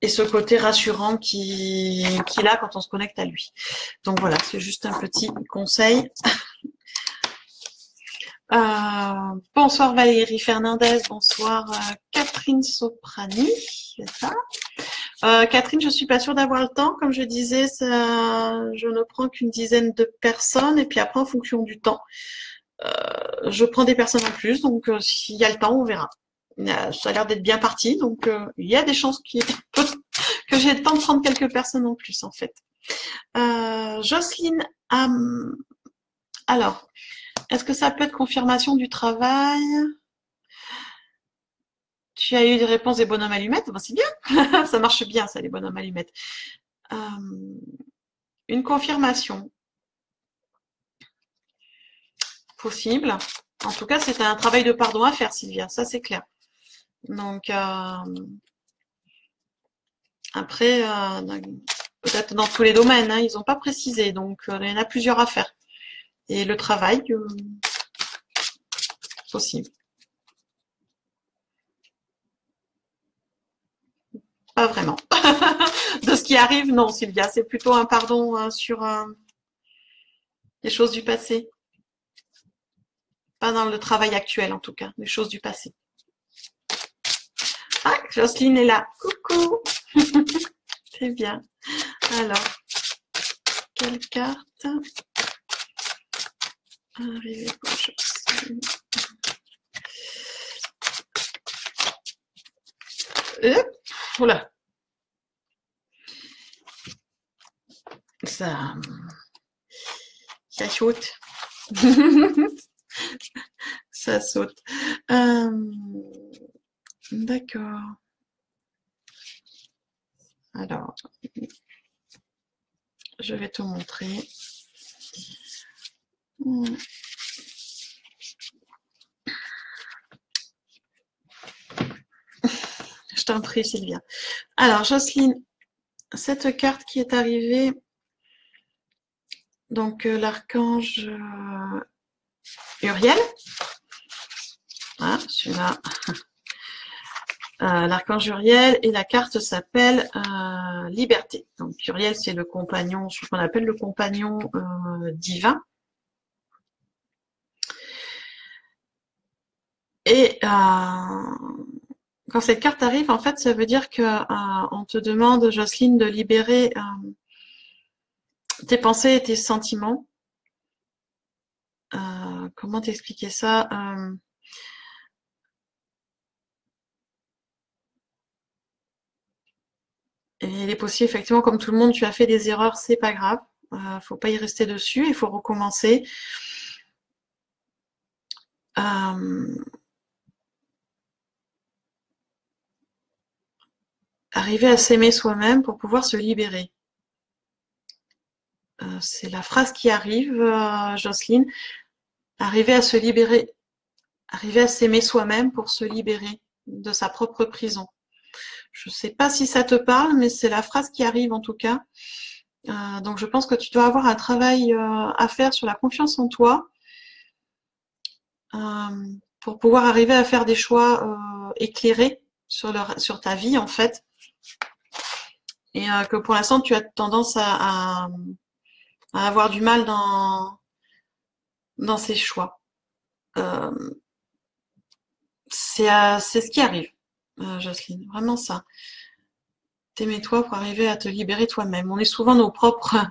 et ce côté rassurant qu'il a quand on se connecte à lui. Donc voilà, c'est juste un petit conseil. Bonsoir Valérie Fernandez, bonsoir Catherine Soprani, c'est ça. Catherine, je suis pas sûre d'avoir le temps. Comme je disais, je ne prends qu'une dizaine de personnes et puis après, en fonction du temps, je prends des personnes en plus. Donc, s'il y a le temps, on verra. Ça a l'air d'être bien parti, donc il y a des chances que j'ai le temps de prendre quelques personnes en plus, en fait. Jocelyne, alors, est-ce que ça peut être confirmation du travail? Tu as eu des réponses des bonhommes allumettes? Ben, c'est bien, ça marche bien, ça, les bonhommes allumettes. Une confirmation possible. En tout cas, c'est un travail de pardon à faire, Sylvia, ça c'est clair. Donc, après, peut-être dans tous les domaines, hein, ils n'ont pas précisé, donc il y en a plusieurs à faire. Et le travail, possible. pas vraiment. De ce qui arrive, non, Sylvia. C'est plutôt un pardon sur les choses du passé. Pas dans le travail actuel, en tout cas. Les choses du passé. Ah, Jocelyne est là. Coucou. C'est bien. Alors, quelle carte arriver pour Jocelyne. Oula. Ça saute. Ça saute. D'accord. Alors, je vais te montrer. Je t'en prie, Sylvia. Alors, Jocelyne, cette carte qui est arrivée, donc l'archange Uriel. Ah, celui-là. L'archange Uriel et la carte s'appelle Liberté. Donc Uriel, c'est le compagnon, ce qu'on appelle le compagnon divin. Et quand cette carte arrive, en fait, ça veut dire que on te demande, Jocelyne, de libérer tes pensées et tes sentiments. Comment t'expliquer ça Et il est possible, effectivement, comme tout le monde, tu as fait des erreurs, c'est pas grave. Faut pas y rester dessus, il faut recommencer. Arriver à s'aimer soi-même pour pouvoir se libérer. C'est la phrase qui arrive, Jocelyne. Arriver à se libérer, arriver à s'aimer soi-même pour se libérer de sa propre prison. Je ne sais pas si ça te parle, mais c'est la phrase qui arrive en tout cas. Donc je pense que tu dois avoir un travail à faire sur la confiance en toi pour pouvoir arriver à faire des choix éclairés sur ta vie en fait. Et que pour l'instant tu as tendance à avoir du mal dans ces choix. C'est ce qui arrive, Jocelyne, vraiment ça. T'aimer toi pour arriver à te libérer toi-même. On est souvent nos propres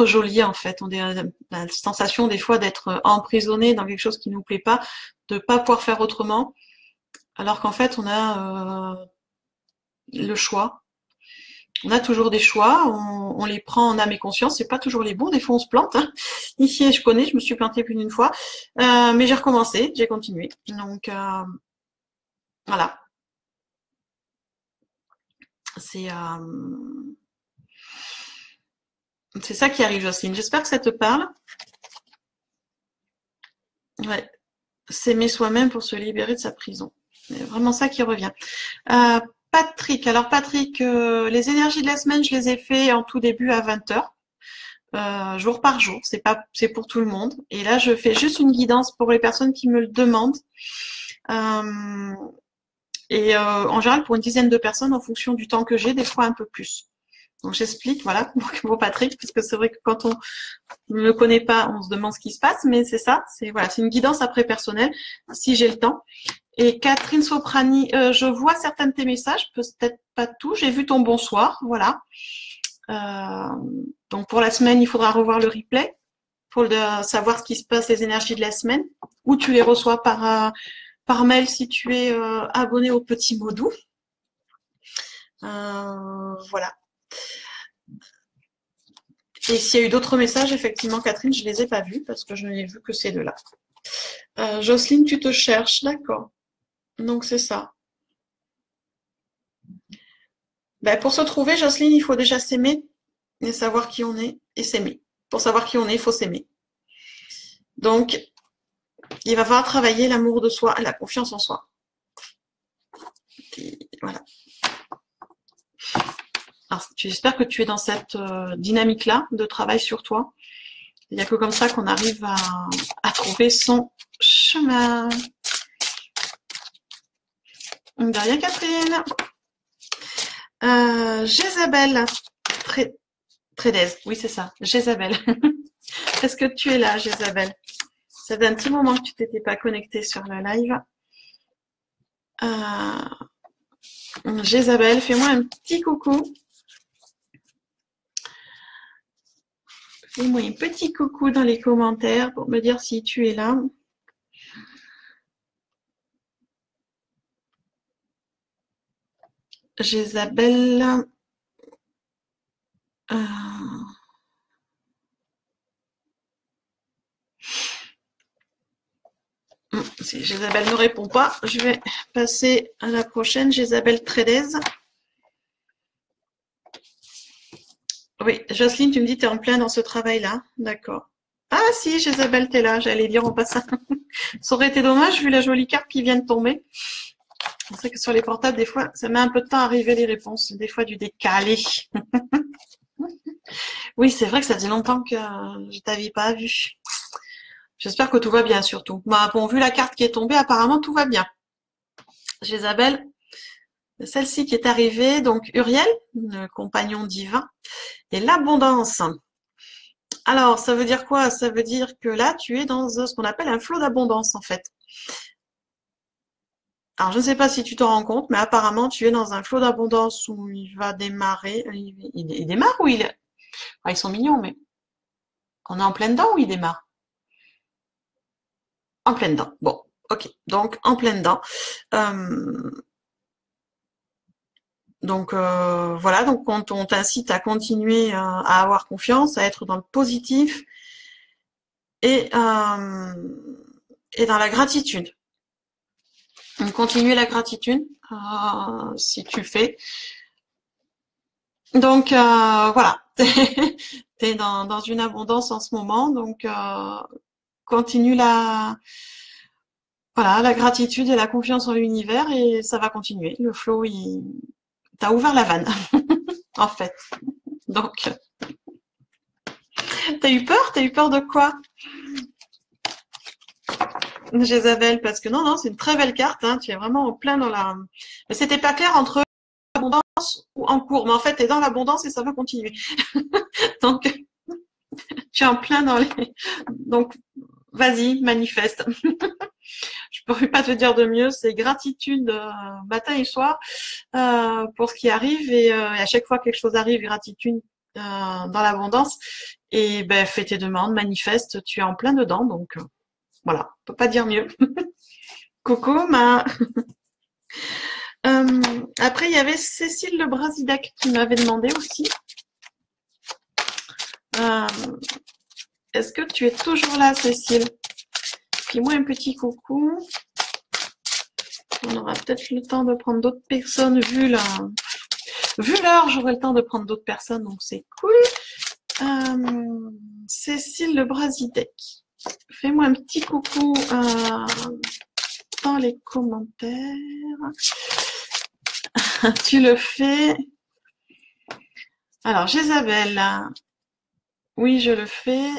geôliers en fait. On a la sensation des fois d'être emprisonné dans quelque chose qui nous plaît pas, de pas pouvoir faire autrement, alors qu'en fait on a le choix. On a toujours des choix, on les prend en âme et conscience, c'est pas toujours les bons, des fois on se plante. Hein. Ici, je connais, je me suis plantée plus d'une fois, mais j'ai recommencé, j'ai continué. Donc voilà, c'est ça qui arrive, Jocelyne. J'espère que ça te parle. Ouais, s'aimer soi-même pour se libérer de sa prison. C'est vraiment ça qui revient. Patrick, alors Patrick, les énergies de la semaine, je les ai fait en tout début à 20h. Jour par jour, c'est pour tout le monde. Et là, je fais juste une guidance pour les personnes qui me le demandent. En général, pour une dizaine de personnes, en fonction du temps que j'ai, des fois un peu plus. Donc j'explique, voilà, pour Patrick, parce que c'est vrai que quand on ne le connaît pas, on se demande ce qui se passe, mais c'est ça, c'est une guidance après personnelle, si j'ai le temps. Et Catherine Soprani, je vois certains de tes messages, peut-être pas tout. J'ai vu ton bonsoir, voilà. Donc pour la semaine, il faudra revoir le replay pour savoir ce qui se passe, les énergies de la semaine, ou tu les reçois par mail si tu es abonné au Petit Mot Doux. Voilà. Et s'il y a eu d'autres messages, effectivement, Catherine, je les ai pas vus parce que je n'ai vu que ces deux-là. Jocelyne, tu te cherches, d'accord. Donc c'est ça. Ben, pour se trouver, Jocelyne, il faut déjà s'aimer et savoir qui on est et s'aimer. Pour savoir qui on est, il faut s'aimer. Donc, il va falloir travailler l'amour de soi et la confiance en soi. Et voilà. Alors, j'espère que tu es dans cette dynamique-là de travail sur toi. Il n'y a que comme ça qu'on arrive à trouver son chemin. De rien, Catherine. Jézabel. Trédez. Oui, c'est ça. Jézabel. Est-ce que tu es là, Jézabel? Ça fait un petit moment que tu t'étais pas connectée sur le live. Jézabel, fais-moi un petit coucou. Fais-moi un petit coucou dans les commentaires pour me dire si tu es là. Jézabel. Si Jézabel ne répond pas, je vais passer à la prochaine, Jézabel Trédez. Oui, Jocelyne, tu me dis que tu es en plein dans ce travail-là. D'accord. Ah si, Jézabel, t'es là, j'allais dire en passant. Ça aurait été dommage vu la jolie carte qui vient de tomber. C'est vrai que sur les portables, des fois, ça met un peu de temps à arriver les réponses. Des fois, du décalé. Oui, c'est vrai que ça faisait longtemps que je t'avais pas vu. J'espère que tout va bien surtout. Bah, bon, vu la carte qui est tombée, apparemment tout va bien. Jézabel, celle-ci qui est arrivée, donc Uriel, le compagnon divin, et l'abondance. Alors, ça veut dire quoi? Ça veut dire que là, tu es dans ce qu'on appelle un flot d'abondance, en fait. Alors, je ne sais pas si tu t'en rends compte, mais apparemment, tu es dans un flot d'abondance où il va démarrer. Il démarre ou il est... Ah, ils sont mignons, mais on est en plein dedans ou il démarre? En plein dedans. Bon, ok. Donc, en plein dedans. Voilà, donc quand on t'incite à continuer à avoir confiance, à être dans le positif et dans la gratitude. Donc, continuer la gratitude si tu fais. Donc voilà, t'es dans une abondance en ce moment, donc continue la gratitude et la confiance en l'univers et ça va continuer. Le flow, t'as ouvert la vanne, en fait. Donc, t'as eu peur? T'as eu peur de quoi, Jézabel? Parce que non, c'est une très belle carte, hein. Tu es vraiment en plein dans la... Mais c'était pas clair entre l'abondance ou en cours, mais en fait, t'es dans l'abondance et ça va continuer. Donc, tu es en plein dans les... Donc, vas-y, manifeste. Je pourrais pas te dire de mieux, c'est gratitude matin et soir pour ce qui arrive et à chaque fois que quelque chose arrive, gratitude dans l'abondance et ben fais tes demandes, manifeste, tu es en plein dedans donc voilà, on peut pas dire mieux. Coco, après il y avait Cécile Le Brasidac qui m'avait demandé aussi. Est-ce que tu es toujours là, Cécile? Fais-moi un petit coucou. On aura peut-être le temps de prendre d'autres personnes vu l'heure, j'aurai le temps de prendre d'autres personnes, donc c'est cool. Cécile Le Brasidec, fais-moi un petit coucou dans les commentaires. Tu le fais. Alors, Jézabel, oui, je le fais.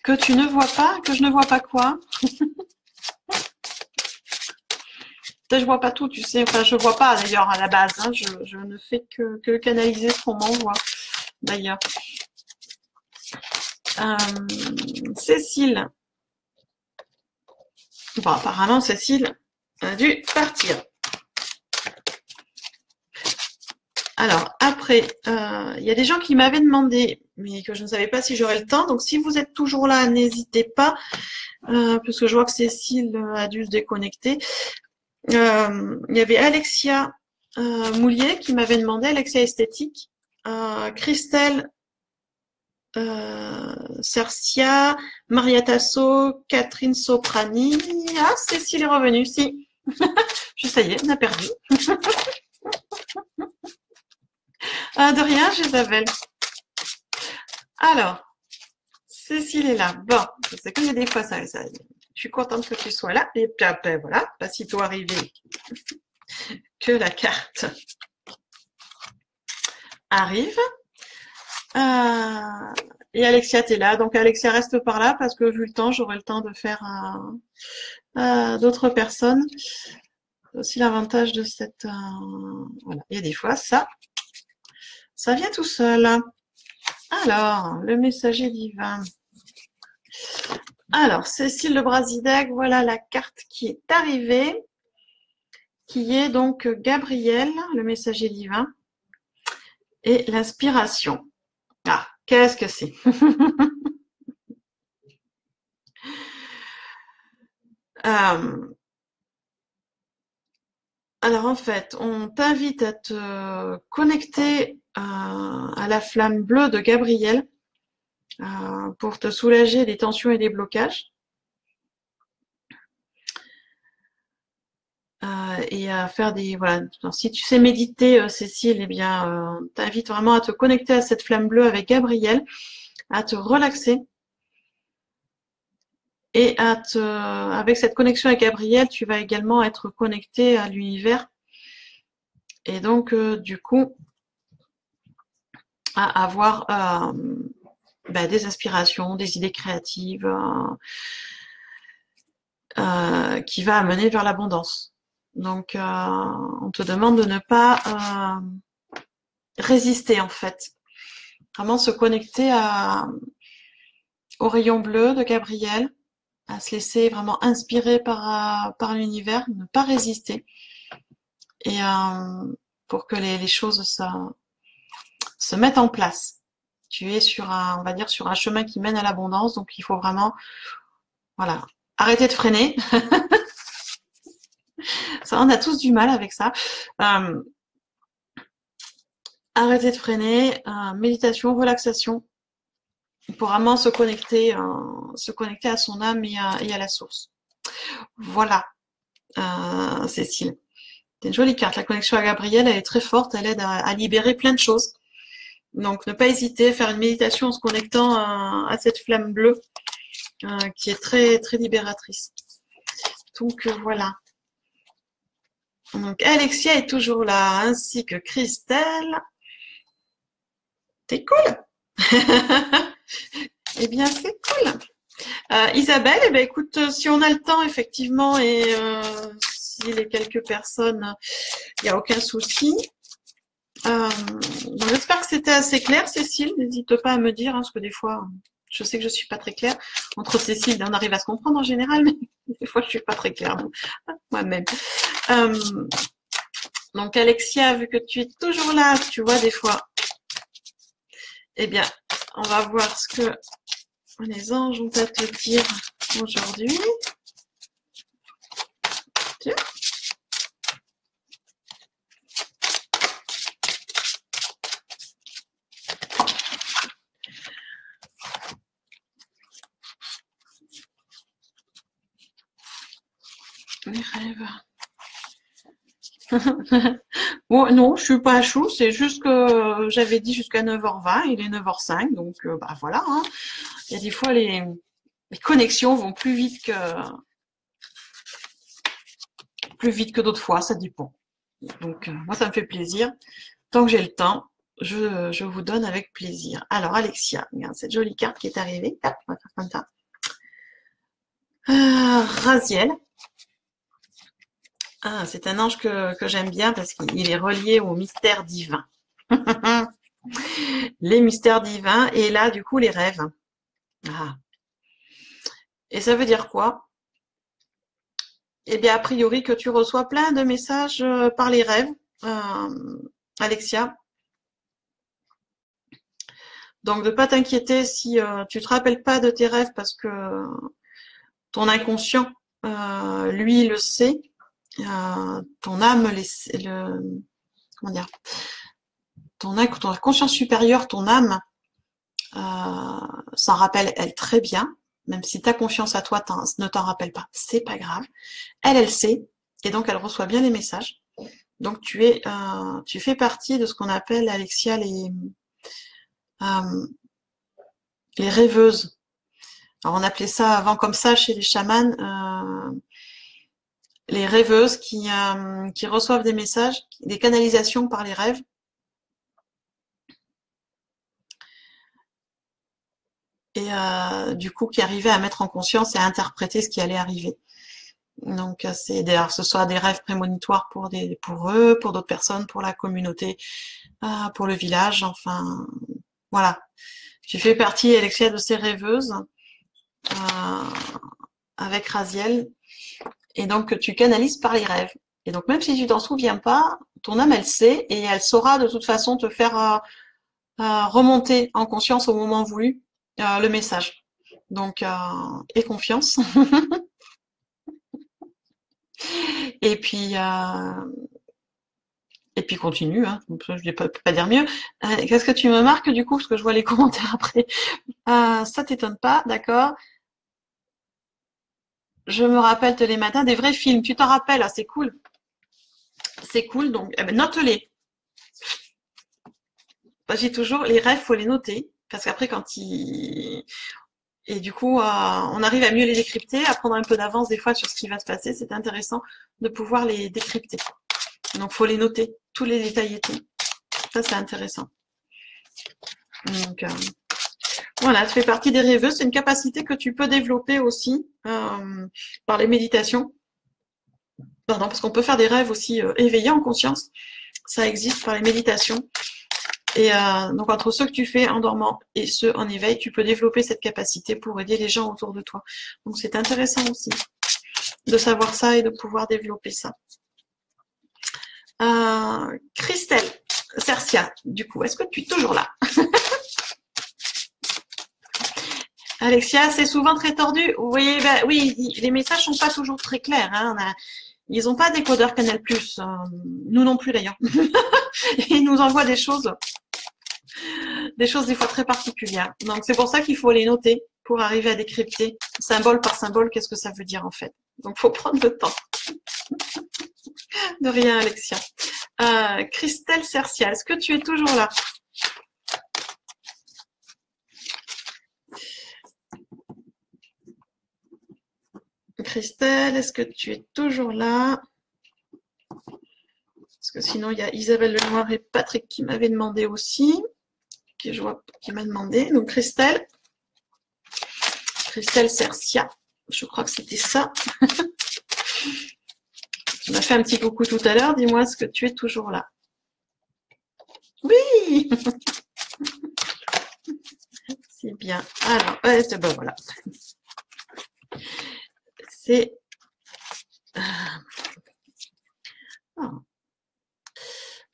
Que tu ne vois pas, que je ne vois pas quoi? Je vois pas tout, tu sais. Enfin, je vois pas d'ailleurs à la base. Hein. Je ne fais que canaliser ce qu'on m'envoie. D'ailleurs. Cécile. Bon, apparemment, Cécile a dû partir. Alors, après, il y a des gens qui m'avaient demandé, mais que je ne savais pas si j'aurais le temps. Donc, si vous êtes toujours là, n'hésitez pas, parce que je vois que Cécile a dû se déconnecter. Il y avait Alexia Moulier qui m'avait demandé, Alexia Esthétique, Christelle Cercia, Maria Tasso, Catherine Soprani. Ah, Cécile est revenue, si. Ça y est, on a perdu. De rien, Jézabel. Alors, Cécile est là. Bon, je sais qu'il y a des fois ça. Je suis contente que tu sois là. Et puis après, voilà, pas si tôt arrivé que la carte arrive. Et Alexia, t'es là. Donc Alexia reste par là parce que vu le temps, j'aurai le temps de faire d'autres personnes. C'est aussi l'avantage de cette... voilà. Et des fois, ça vient tout seul. Alors, le messager divin. Alors, Cécile de Brasidec, voilà la carte qui est arrivée, qui est donc Gabriel, le messager divin, et l'inspiration. Ah, qu'est-ce que c'est? Alors en fait, on t'invite à te connecter à la flamme bleue de Gabriel pour te soulager des tensions et des blocages. Et à faire des... Voilà. Alors, si tu sais méditer, Cécile, eh bien, t'invite vraiment à te connecter à cette flamme bleue avec Gabriel, à te relaxer. Et avec cette connexion avec Gabriel, tu vas également être connecté à l'univers. Et donc, du coup, à avoir des inspirations, des idées créatives qui va amener vers l'abondance. Donc, on te demande de ne pas résister, en fait. Vraiment se connecter au rayon bleu de Gabriel, à se laisser vraiment inspirer par l'univers, ne pas résister. Et pour que les choses se mettent en place. Tu es sur on va dire, sur un chemin qui mène à l'abondance, donc il faut vraiment, voilà, arrêter de freiner. Ça, on a tous du mal avec ça. Arrêter de freiner, méditation, relaxation, pour vraiment se connecter à son âme et à la source. Voilà, Cécile. C'est une jolie carte. La connexion à Gabriel, elle est très forte, elle aide à libérer plein de choses. Donc, ne pas hésiter à faire une méditation en se connectant à cette flamme bleue qui est très, très libératrice. Donc, voilà. Donc, Alexia est toujours là, ainsi que Christelle. C'est cool. Eh bien, c'est cool. Isabelle, eh bien, écoute, si on a le temps, effectivement, et s'il y a quelques personnes, il n'y a aucun souci. J'espère que c'était assez clair, Cécile. N'hésite pas à me dire, hein, parce que des fois, je sais que je suis pas très claire. Entre Cécile, on arrive à se comprendre en général, mais des fois, je suis pas très claire moi-même. Donc, Alexia, vu que tu es toujours là, tu vois, des fois, eh bien, on va voir ce que les anges ont à te dire aujourd'hui. Tiens. Les rêves. Bon, non, je suis pas à chou, c'est juste que j'avais dit jusqu'à 9h20, il est 9h05, donc voilà. Hein. Il y a des fois les connexions vont plus vite que d'autres fois, ça dépend. Donc moi ça me fait plaisir. Tant que j'ai le temps, je vous donne avec plaisir. Alors Alexia, regarde cette jolie carte qui est arrivée. Hop, on va faire comme ça. Raziel. Ah, c'est un ange que j'aime bien parce qu'il est relié au mystère divin. Les mystères divins et là du coup les rêves. Ah. Et ça veut dire quoi? Eh bien a priori que tu reçois plein de messages par les rêves, Alexia. Donc de pas t'inquiéter si tu te rappelles pas de tes rêves parce que ton inconscient lui le sait. Ton âme comment dire, ton conscience supérieure, ton âme s'en rappelle elle très bien, même si ta confiance à toi ne t'en rappelle pas, c'est pas grave. Elle sait, et donc elle reçoit bien les messages. Donc tu fais partie de ce qu'on appelle, Alexia, les rêveuses. Alors on appelait ça avant comme ça chez les chamans, les rêveuses qui reçoivent des messages, des canalisations par les rêves. et du coup qui arrivaient à mettre en conscience et à interpréter ce qui allait arriver. Donc c'est d'ailleurs ce soit des rêves prémonitoires pour eux, pour d'autres personnes, pour la communauté, pour le village, enfin voilà. Tu fais partie, Alexia, de ces rêveuses avec Raziel, et donc tu canalises par les rêves. Et donc même si tu t'en souviens pas, ton âme elle sait et elle saura de toute façon te faire remonter en conscience au moment voulu le message. Donc aie confiance. Et puis continue, hein. Je ne peux pas dire mieux. Qu'est-ce que tu me marques du coup, parce que je vois les commentaires après. Ça t'étonne pas, d'accord. Je me rappelle tous les matins des vrais films. Tu t'en rappelles, ah, c'est cool. C'est cool, donc note-les. J'ai toujours les rêves, faut les noter, parce qu'après quand ils et du coup on arrive à mieux les décrypter, à prendre un peu d'avance des fois sur ce qui va se passer. C'est intéressant de pouvoir les décrypter. Donc faut les noter, tous les détails et tout. Ça c'est intéressant. Donc voilà, tu fais partie des rêveuses. C'est une capacité que tu peux développer aussi par les méditations. Pardon, parce qu'on peut faire des rêves aussi éveillés en conscience. Ça existe par les méditations. Et donc entre ceux que tu fais en dormant et ceux en éveil, tu peux développer cette capacité pour aider les gens autour de toi. Donc c'est intéressant aussi de savoir ça et de pouvoir développer ça. Christelle Cercia, du coup, est-ce que tu es toujours là? Alexia, c'est souvent très tordu. Oui, bah, oui, les messages sont pas toujours très clairs. Hein. Ils n'ont pas décodeur Canal+. Nous non plus d'ailleurs. Ils nous envoient des choses des fois très particulières. Donc c'est pour ça qu'il faut les noter pour arriver à décrypter symbole par symbole qu'est-ce que ça veut dire en fait. Donc faut prendre le temps. De rien, Alexia. Christelle Cercia, est-ce que tu es toujours là? Christelle, est-ce que tu es toujours là? Parce que sinon, il y a Isabelle Lenoir et Patrick qui m'avaient demandé aussi. Je vois qui m'a demandé. Donc Christelle Cercia, je crois que c'était ça. Tu m'as fait un petit coucou tout à l'heure. Dis-moi, est-ce que tu es toujours là? Oui. C'est bien. Alors, ben voilà. C'est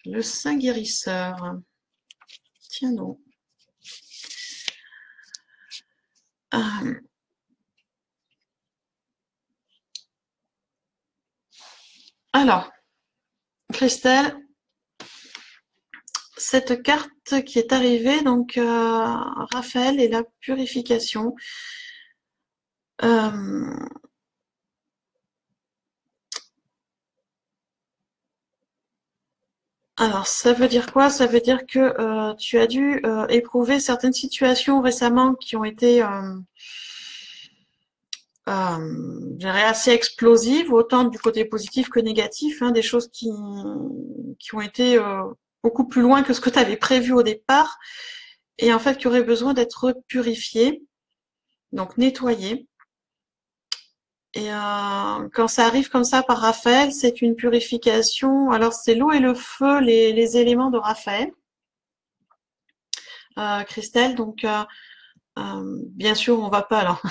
le Saint guérisseur. Tiens donc. Alors, Christelle, cette carte qui est arrivée, donc Raphaël et la purification. Alors, ça veut dire quoi? Ça veut dire que tu as dû éprouver certaines situations récemment qui ont été je dirais assez explosives, autant du côté positif que négatif, hein, des choses qui ont été beaucoup plus loin que ce que tu avais prévu au départ, et en fait qui auraient besoin d'être purifiées, donc nettoyées. Et quand ça arrive comme ça par Raphaël, c'est une purification. Alors c'est l'eau et le feu, les éléments de Raphaël. Christelle, donc bien sûr, on va pas. Alors,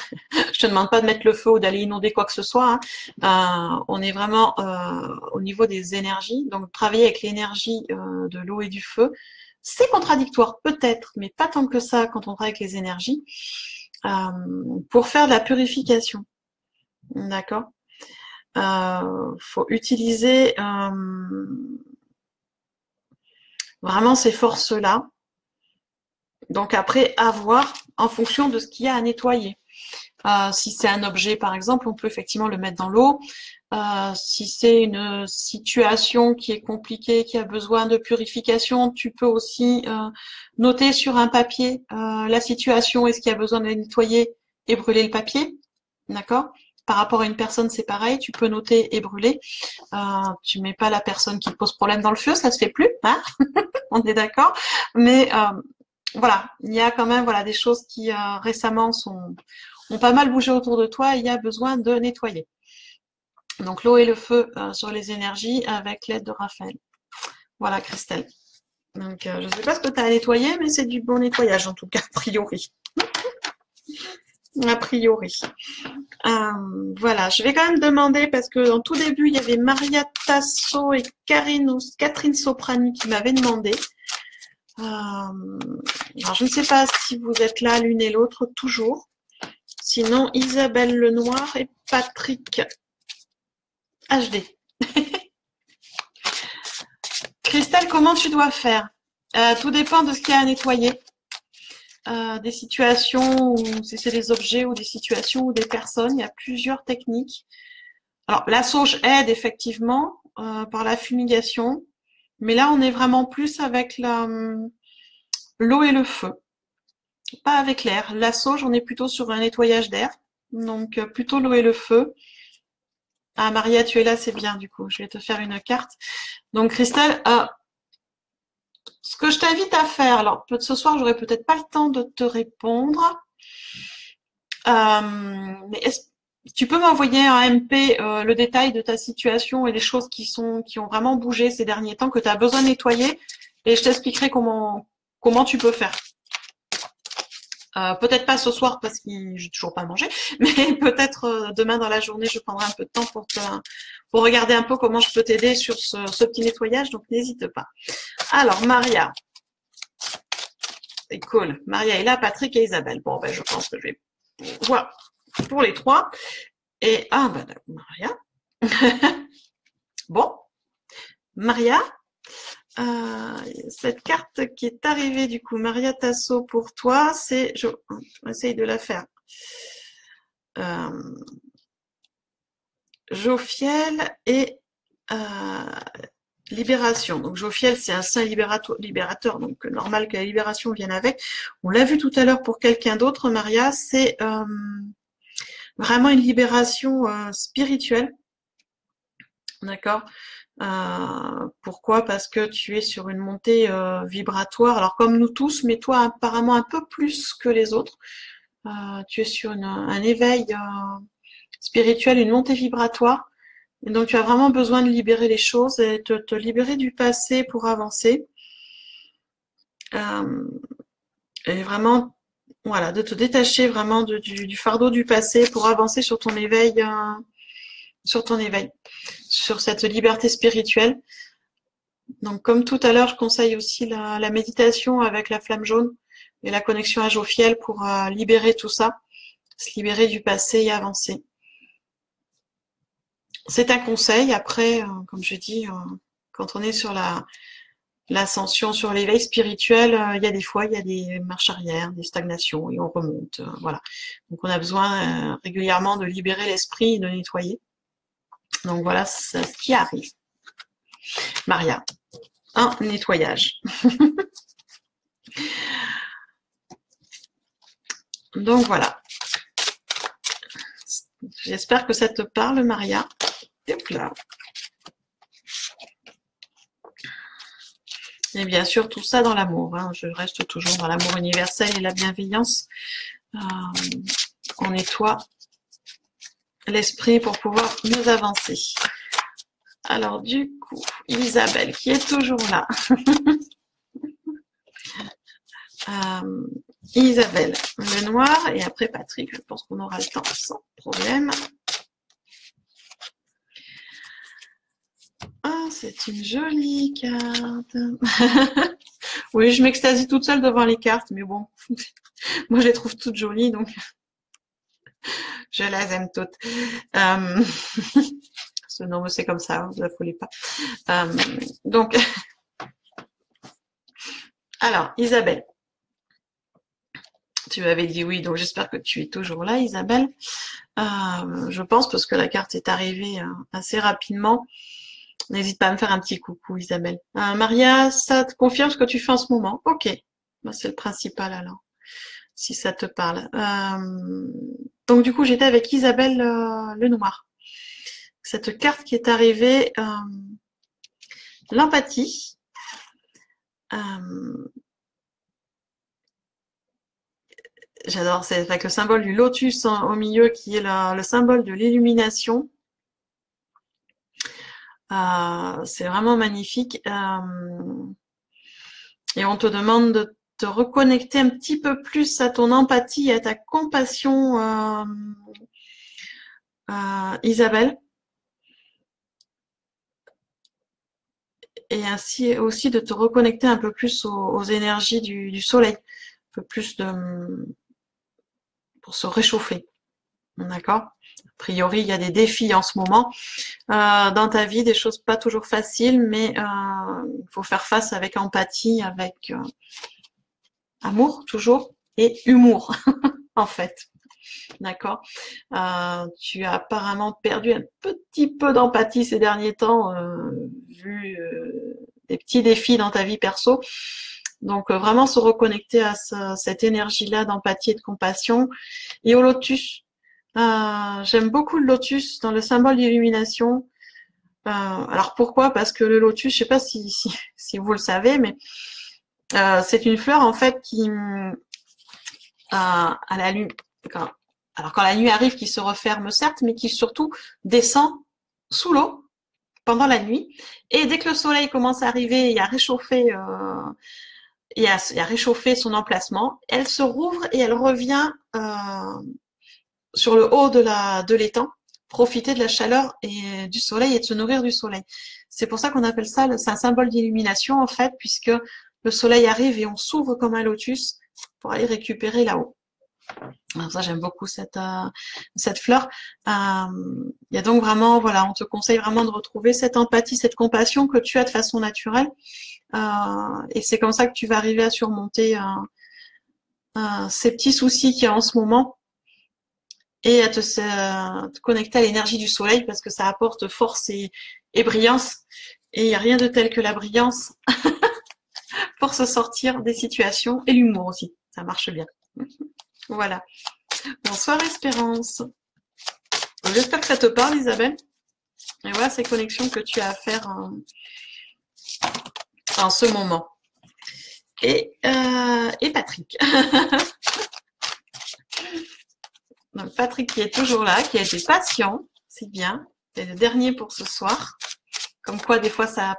je te demande pas de mettre le feu ou d'aller inonder quoi que ce soit. Hein. On est vraiment au niveau des énergies. Donc, travailler avec l'énergie de l'eau et du feu, c'est contradictoire peut-être, mais pas tant que ça quand on travaille avec les énergies. Pour faire de la purification, d'accord. Faut utiliser vraiment ces forces-là. Donc après, à voir en fonction de ce qu'il y a à nettoyer. Si c'est un objet, par exemple, on peut effectivement le mettre dans l'eau. Si c'est une situation qui est compliquée, qui a besoin de purification, tu peux aussi noter sur un papier la situation et ce qui a besoin de nettoyer et brûler le papier. D'accord? Par rapport à une personne, c'est pareil, tu peux noter et brûler. Tu mets pas la personne qui pose problème dans le feu, ça se fait plus, hein. On est d'accord. Mais voilà, il y a quand même voilà, des choses qui récemment ont pas mal bougé autour de toi et il y a besoin de nettoyer. Donc l'eau et le feu sur les énergies avec l'aide de Raphaël. Voilà, Christelle. Donc je ne sais pas ce que tu as à nettoyer, mais c'est du bon nettoyage en tout cas, a priori. A priori. Voilà, je vais quand même demander, parce que en tout début, il y avait Maria Tasso et Catherine Soprani qui m'avaient demandé. Alors, je ne sais pas si vous êtes là l'une et l'autre toujours. Sinon, Isabelle Lenoir et Patrick HD. Christelle, comment tu dois faire? Tout dépend de ce qu'il y a à nettoyer. Des situations où c'est des objets ou des situations ou des personnes. Il y a plusieurs techniques. Alors, la sauge aide effectivement par la fumigation, mais là, on est vraiment plus avec l'eau et le feu, pas avec l'air. La sauge, on est plutôt sur un nettoyage d'air, donc plutôt l'eau et le feu. Ah, Maria, tu es là, c'est bien, du coup. Je vais te faire une carte. Donc, Christelle, ce que je t'invite à faire, alors ce soir, j'aurai peut-être pas le temps de te répondre, mais tu peux m'envoyer un MP le détail de ta situation et les choses qui ont vraiment bougé ces derniers temps que tu as besoin de nettoyer et je t'expliquerai comment tu peux faire. Peut-être pas ce soir parce que j'ai toujours pas mangé, mais peut-être demain dans la journée, je prendrai un peu de temps pour regarder un peu comment je peux t'aider sur ce petit nettoyage, donc n'hésite pas. Alors, Maria. C'est cool. Maria est là, Patrick et Isabelle. Bon, ben, je pense que je vais voir pour les trois. Et, ben, Maria. Bon, Maria, cette carte qui est arrivée, du coup, Maria Tasso pour toi, c'est, j'essaye de la faire. Jophiel et Libération. Donc Jophiel, c'est un saint libérateur, donc normal que la libération vienne avec. On l'a vu tout à l'heure pour quelqu'un d'autre, Maria, c'est vraiment une libération spirituelle. D'accord. Pourquoi? Parce que tu es sur une montée vibratoire. Alors comme nous tous, mais toi apparemment un peu plus que les autres. Tu es sur un éveil spirituel, une montée vibratoire. Et donc tu as vraiment besoin de libérer les choses et de te libérer du passé pour avancer. Et vraiment, voilà, de te détacher vraiment du fardeau du passé pour avancer sur ton éveil, sur cette liberté spirituelle. Donc, comme tout à l'heure, je conseille aussi la méditation avec la flamme jaune et la connexion à Jophiel pour libérer tout ça, se libérer du passé et avancer. C'est un conseil. Après, comme je dis, quand on est sur l'ascension, sur l'éveil spirituel, il y a des fois, il y a des marches arrière, des stagnations et on remonte. Voilà. Donc, on a besoin régulièrement de libérer l'esprit et de nettoyer. Donc, voilà ce qui arrive. Maria, un nettoyage. Donc, voilà. J'espère que ça te parle, Maria. Hop là. Et bien sûr, tout ça dans l'amour. Hein. Je reste toujours dans l'amour universel et la bienveillance. On nettoie l'esprit pour pouvoir mieux avancer. Alors, du coup, Isabelle, qui est toujours là. Isabelle, le noir, et après Patrick, je pense qu'on aura le temps sans problème. Ah, c'est une jolie carte. Oui, je m'extasie toute seule devant les cartes, mais bon, moi je les trouve toutes jolies, donc je les aime toutes. Ce nom, c'est comme ça, ne vous affolez pas. Donc, alors, Isabelle, tu m'avais dit oui, donc j'espère que tu es toujours là, Isabelle. Je pense, parce que la carte est arrivée assez rapidement. N'hésite pas à me faire un petit coucou, Isabelle. Maria, ça te confirme ce que tu fais en ce moment? Ok, c'est le principal alors, si ça te parle. Donc du coup, j'étais avec Isabelle Lenoir. Cette carte qui est arrivée, l'empathie. J'adore, c'est avec le symbole du lotus au milieu qui est le symbole de l'illumination. C'est vraiment magnifique. Et on te demande de te reconnecter un petit peu plus à ton empathie et à ta compassion, Isabelle. Et ainsi aussi de te reconnecter un peu plus aux énergies du soleil. Un peu plus pour se réchauffer. D'accord? A priori, il y a des défis en ce moment dans ta vie, des choses pas toujours faciles, mais il faut faire face avec empathie, avec amour toujours et humour en fait. D'accord. Tu as apparemment perdu un petit peu d'empathie ces derniers temps, vu des petits défis dans ta vie perso. Donc vraiment se reconnecter à cette énergie-là d'empathie et de compassion. Et au lotus, j'aime beaucoup le lotus dans le symbole d'illumination. Alors pourquoi? Parce que le lotus, je sais pas si vous le savez, mais c'est une fleur en fait qui à la lune. Alors quand la nuit arrive, qui se referme certes, mais qui surtout descend sous l'eau pendant la nuit. Et dès que le soleil commence à arriver et à réchauffer, et à réchauffer son emplacement, elle se rouvre et elle revient sur le haut de l'étang, profiter de la chaleur et du soleil et de se nourrir du soleil. C'est pour ça qu'on appelle ça, c'est un symbole d'illumination en fait, puisque le soleil arrive et on s'ouvre comme un lotus pour aller récupérer là-haut. Alors ça, j'aime beaucoup cette fleur. Il y a donc vraiment, voilà, on te conseille vraiment de retrouver cette empathie, cette compassion que tu as de façon naturelle. Et c'est comme ça que tu vas arriver à surmonter ces petits soucis qu'il y a en ce moment et à te connecter à l'énergie du soleil parce que ça apporte force et brillance. Et il n'y a rien de tel que la brillance pour se sortir des situations et l'humour aussi. Ça marche bien. Voilà. Bonsoir Espérance. J'espère que ça te parle Isabelle. Et voilà ces connexions que tu as à faire en ce moment. Et Patrick. Donc Patrick qui est toujours là, qui a été patient, c'est bien. C'est le dernier pour ce soir. Comme quoi, des fois, ça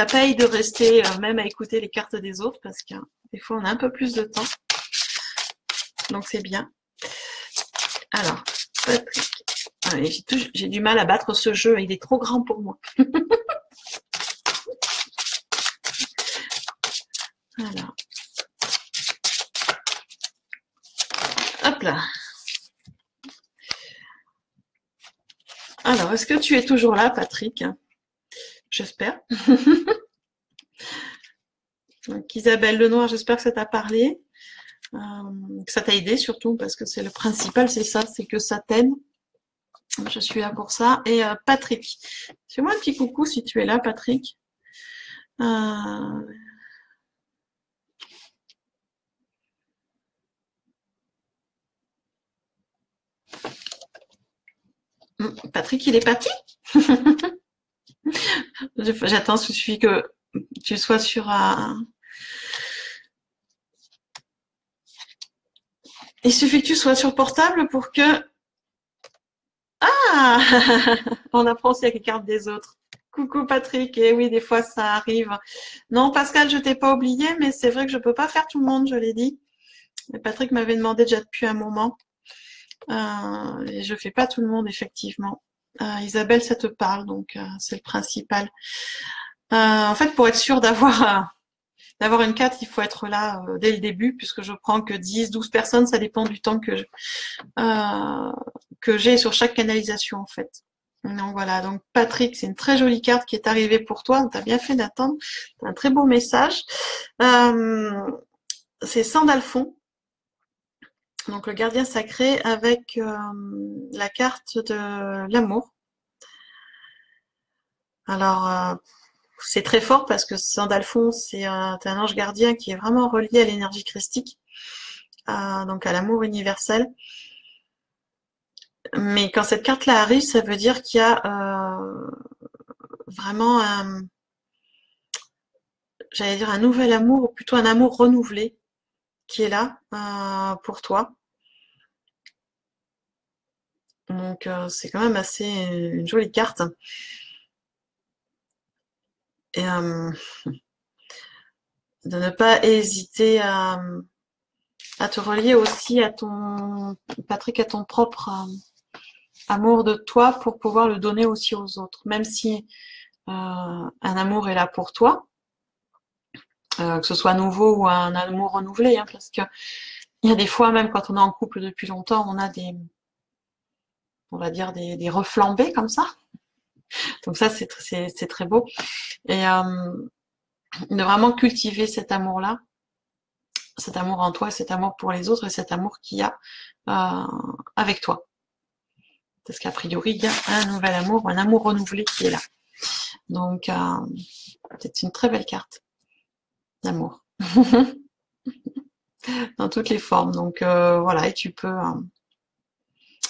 paye de rester même à écouter les cartes des autres parce que des fois, on a un peu plus de temps. Donc, c'est bien. Alors, Patrick. J'ai du mal à battre ce jeu, il est trop grand pour moi. Alors. Hop là. Alors, est-ce que tu es toujours là, Patrick? J'espère. Donc, Isabelle Lenoir, j'espère que ça t'a parlé, que ça t'a aidé surtout, parce que c'est le principal, c'est ça, c'est que ça t'aide. Je suis là pour ça. Et Patrick, fais-moi un petit coucou si tu es là, Patrick. Patrick, il est parti. J'attends, il suffit que tu sois sur un... Il suffit que tu sois sur portable pour que... Ah on apprend aussi avec les cartes des autres. Coucou Patrick, et oui, des fois ça arrive. Non, Pascal, je t'ai pas oublié, mais c'est vrai que je peux pas faire tout le monde, je l'ai dit. Et Patrick m'avait demandé déjà depuis un moment. Et je fais pas tout le monde, effectivement. Isabelle, ça te parle, donc c'est le principal. En fait, pour être sûr d'avoir une carte, il faut être là dès le début, puisque je prends que 10, 12 personnes, ça dépend du temps que j'ai sur chaque canalisation, en fait. Donc voilà, donc Patrick, c'est une très jolie carte qui est arrivée pour toi, tu as bien fait d'attendre, c'est un très beau message. C'est Sandalphon, donc le gardien sacré avec la carte de l'amour. Alors, c'est très fort parce que Sandalphon, c'est un ange gardien qui est vraiment relié à l'énergie christique, donc à l'amour universel. Mais quand cette carte-là arrive, ça veut dire qu'il y a vraiment j'allais dire un nouvel amour, ou plutôt un amour renouvelé, qui est là pour toi. Donc c'est quand même assez une jolie carte. Et de ne pas hésiter à te relier aussi à ton, Patrick, à ton propre amour de toi pour pouvoir le donner aussi aux autres. Même si un amour est là pour toi, que ce soit nouveau ou un amour renouvelé, hein, parce que il y a des fois, même quand on est en couple depuis longtemps, on a on va dire des reflambés comme ça. Donc ça, c'est très beau. Et de vraiment cultiver cet amour-là, cet amour en toi, cet amour pour les autres et cet amour qu'il y a avec toi. Parce qu'a priori, il y a un nouvel amour, un amour renouvelé qui est là. Donc, c'est une très belle carte d'amour. Dans toutes les formes. Donc, voilà, et tu peux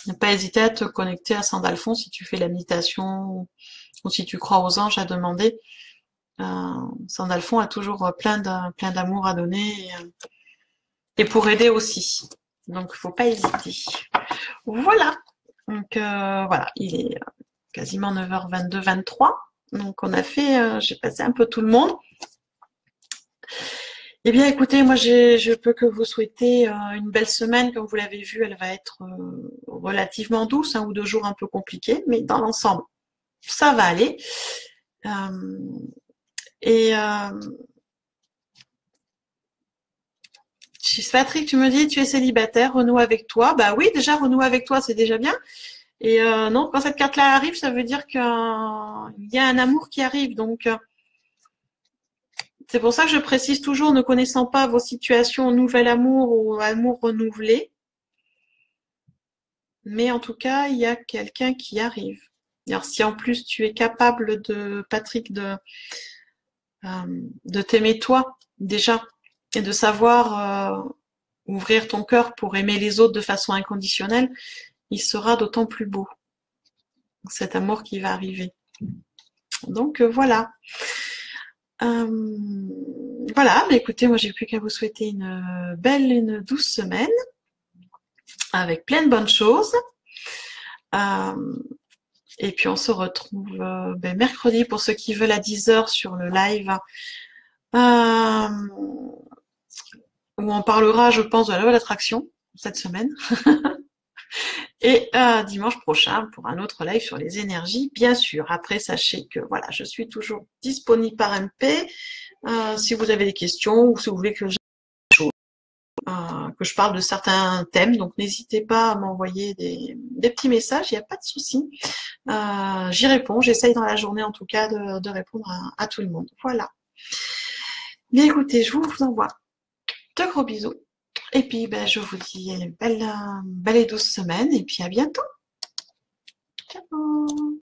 ne pas hésiter à te connecter à Saint-Alphon si tu fais la méditation ou si tu crois aux anges à demander. Saint-Alphon a toujours plein d'amour à donner et pour aider aussi. Donc, il faut pas hésiter. Voilà. Donc, voilà, il est quasiment 9h22, 23. Donc, on a fait, j'ai passé un peu tout le monde. Eh bien, écoutez, moi, je peux que vous souhaiter une belle semaine. Comme vous l'avez vu, elle va être relativement douce, 1 ou 2 jours un peu compliqués, mais dans l'ensemble, ça va aller. Et Patrick, tu me dis, tu es célibataire, renoue avec toi. Bah oui, déjà, renoue avec toi, c'est déjà bien. Et non, quand cette carte-là arrive, ça veut dire qu'il y a un amour qui arrive. Donc, c'est pour ça que je précise toujours, ne connaissant pas vos situations nouvel amour ou amour renouvelé. Mais en tout cas, il y a quelqu'un qui arrive. Alors, si en plus tu es capable Patrick, de t'aimer toi, déjà, et de savoir ouvrir ton cœur pour aimer les autres de façon inconditionnelle, il sera d'autant plus beau, cet amour qui va arriver. Donc, voilà. Voilà, mais écoutez, moi j'ai plus qu'à vous souhaiter une belle, une douce semaine avec plein de bonnes choses. Et puis on se retrouve mercredi pour ceux qui veulent à 10h sur le live où on parlera, je pense, de la loi d'attraction cette semaine. Et dimanche prochain pour un autre live sur les énergies, bien sûr. Après, sachez que voilà, je suis toujours disponible par MP. Si vous avez des questions ou si vous voulez que je parle de certains thèmes, donc n'hésitez pas à m'envoyer des petits messages, il n'y a pas de souci. J'y réponds, j'essaye dans la journée en tout cas de répondre à tout le monde. Voilà. Bien écoutez, je vous envoie de gros bisous. Et puis je vous dis belle et douce semaine et puis à bientôt. Ciao.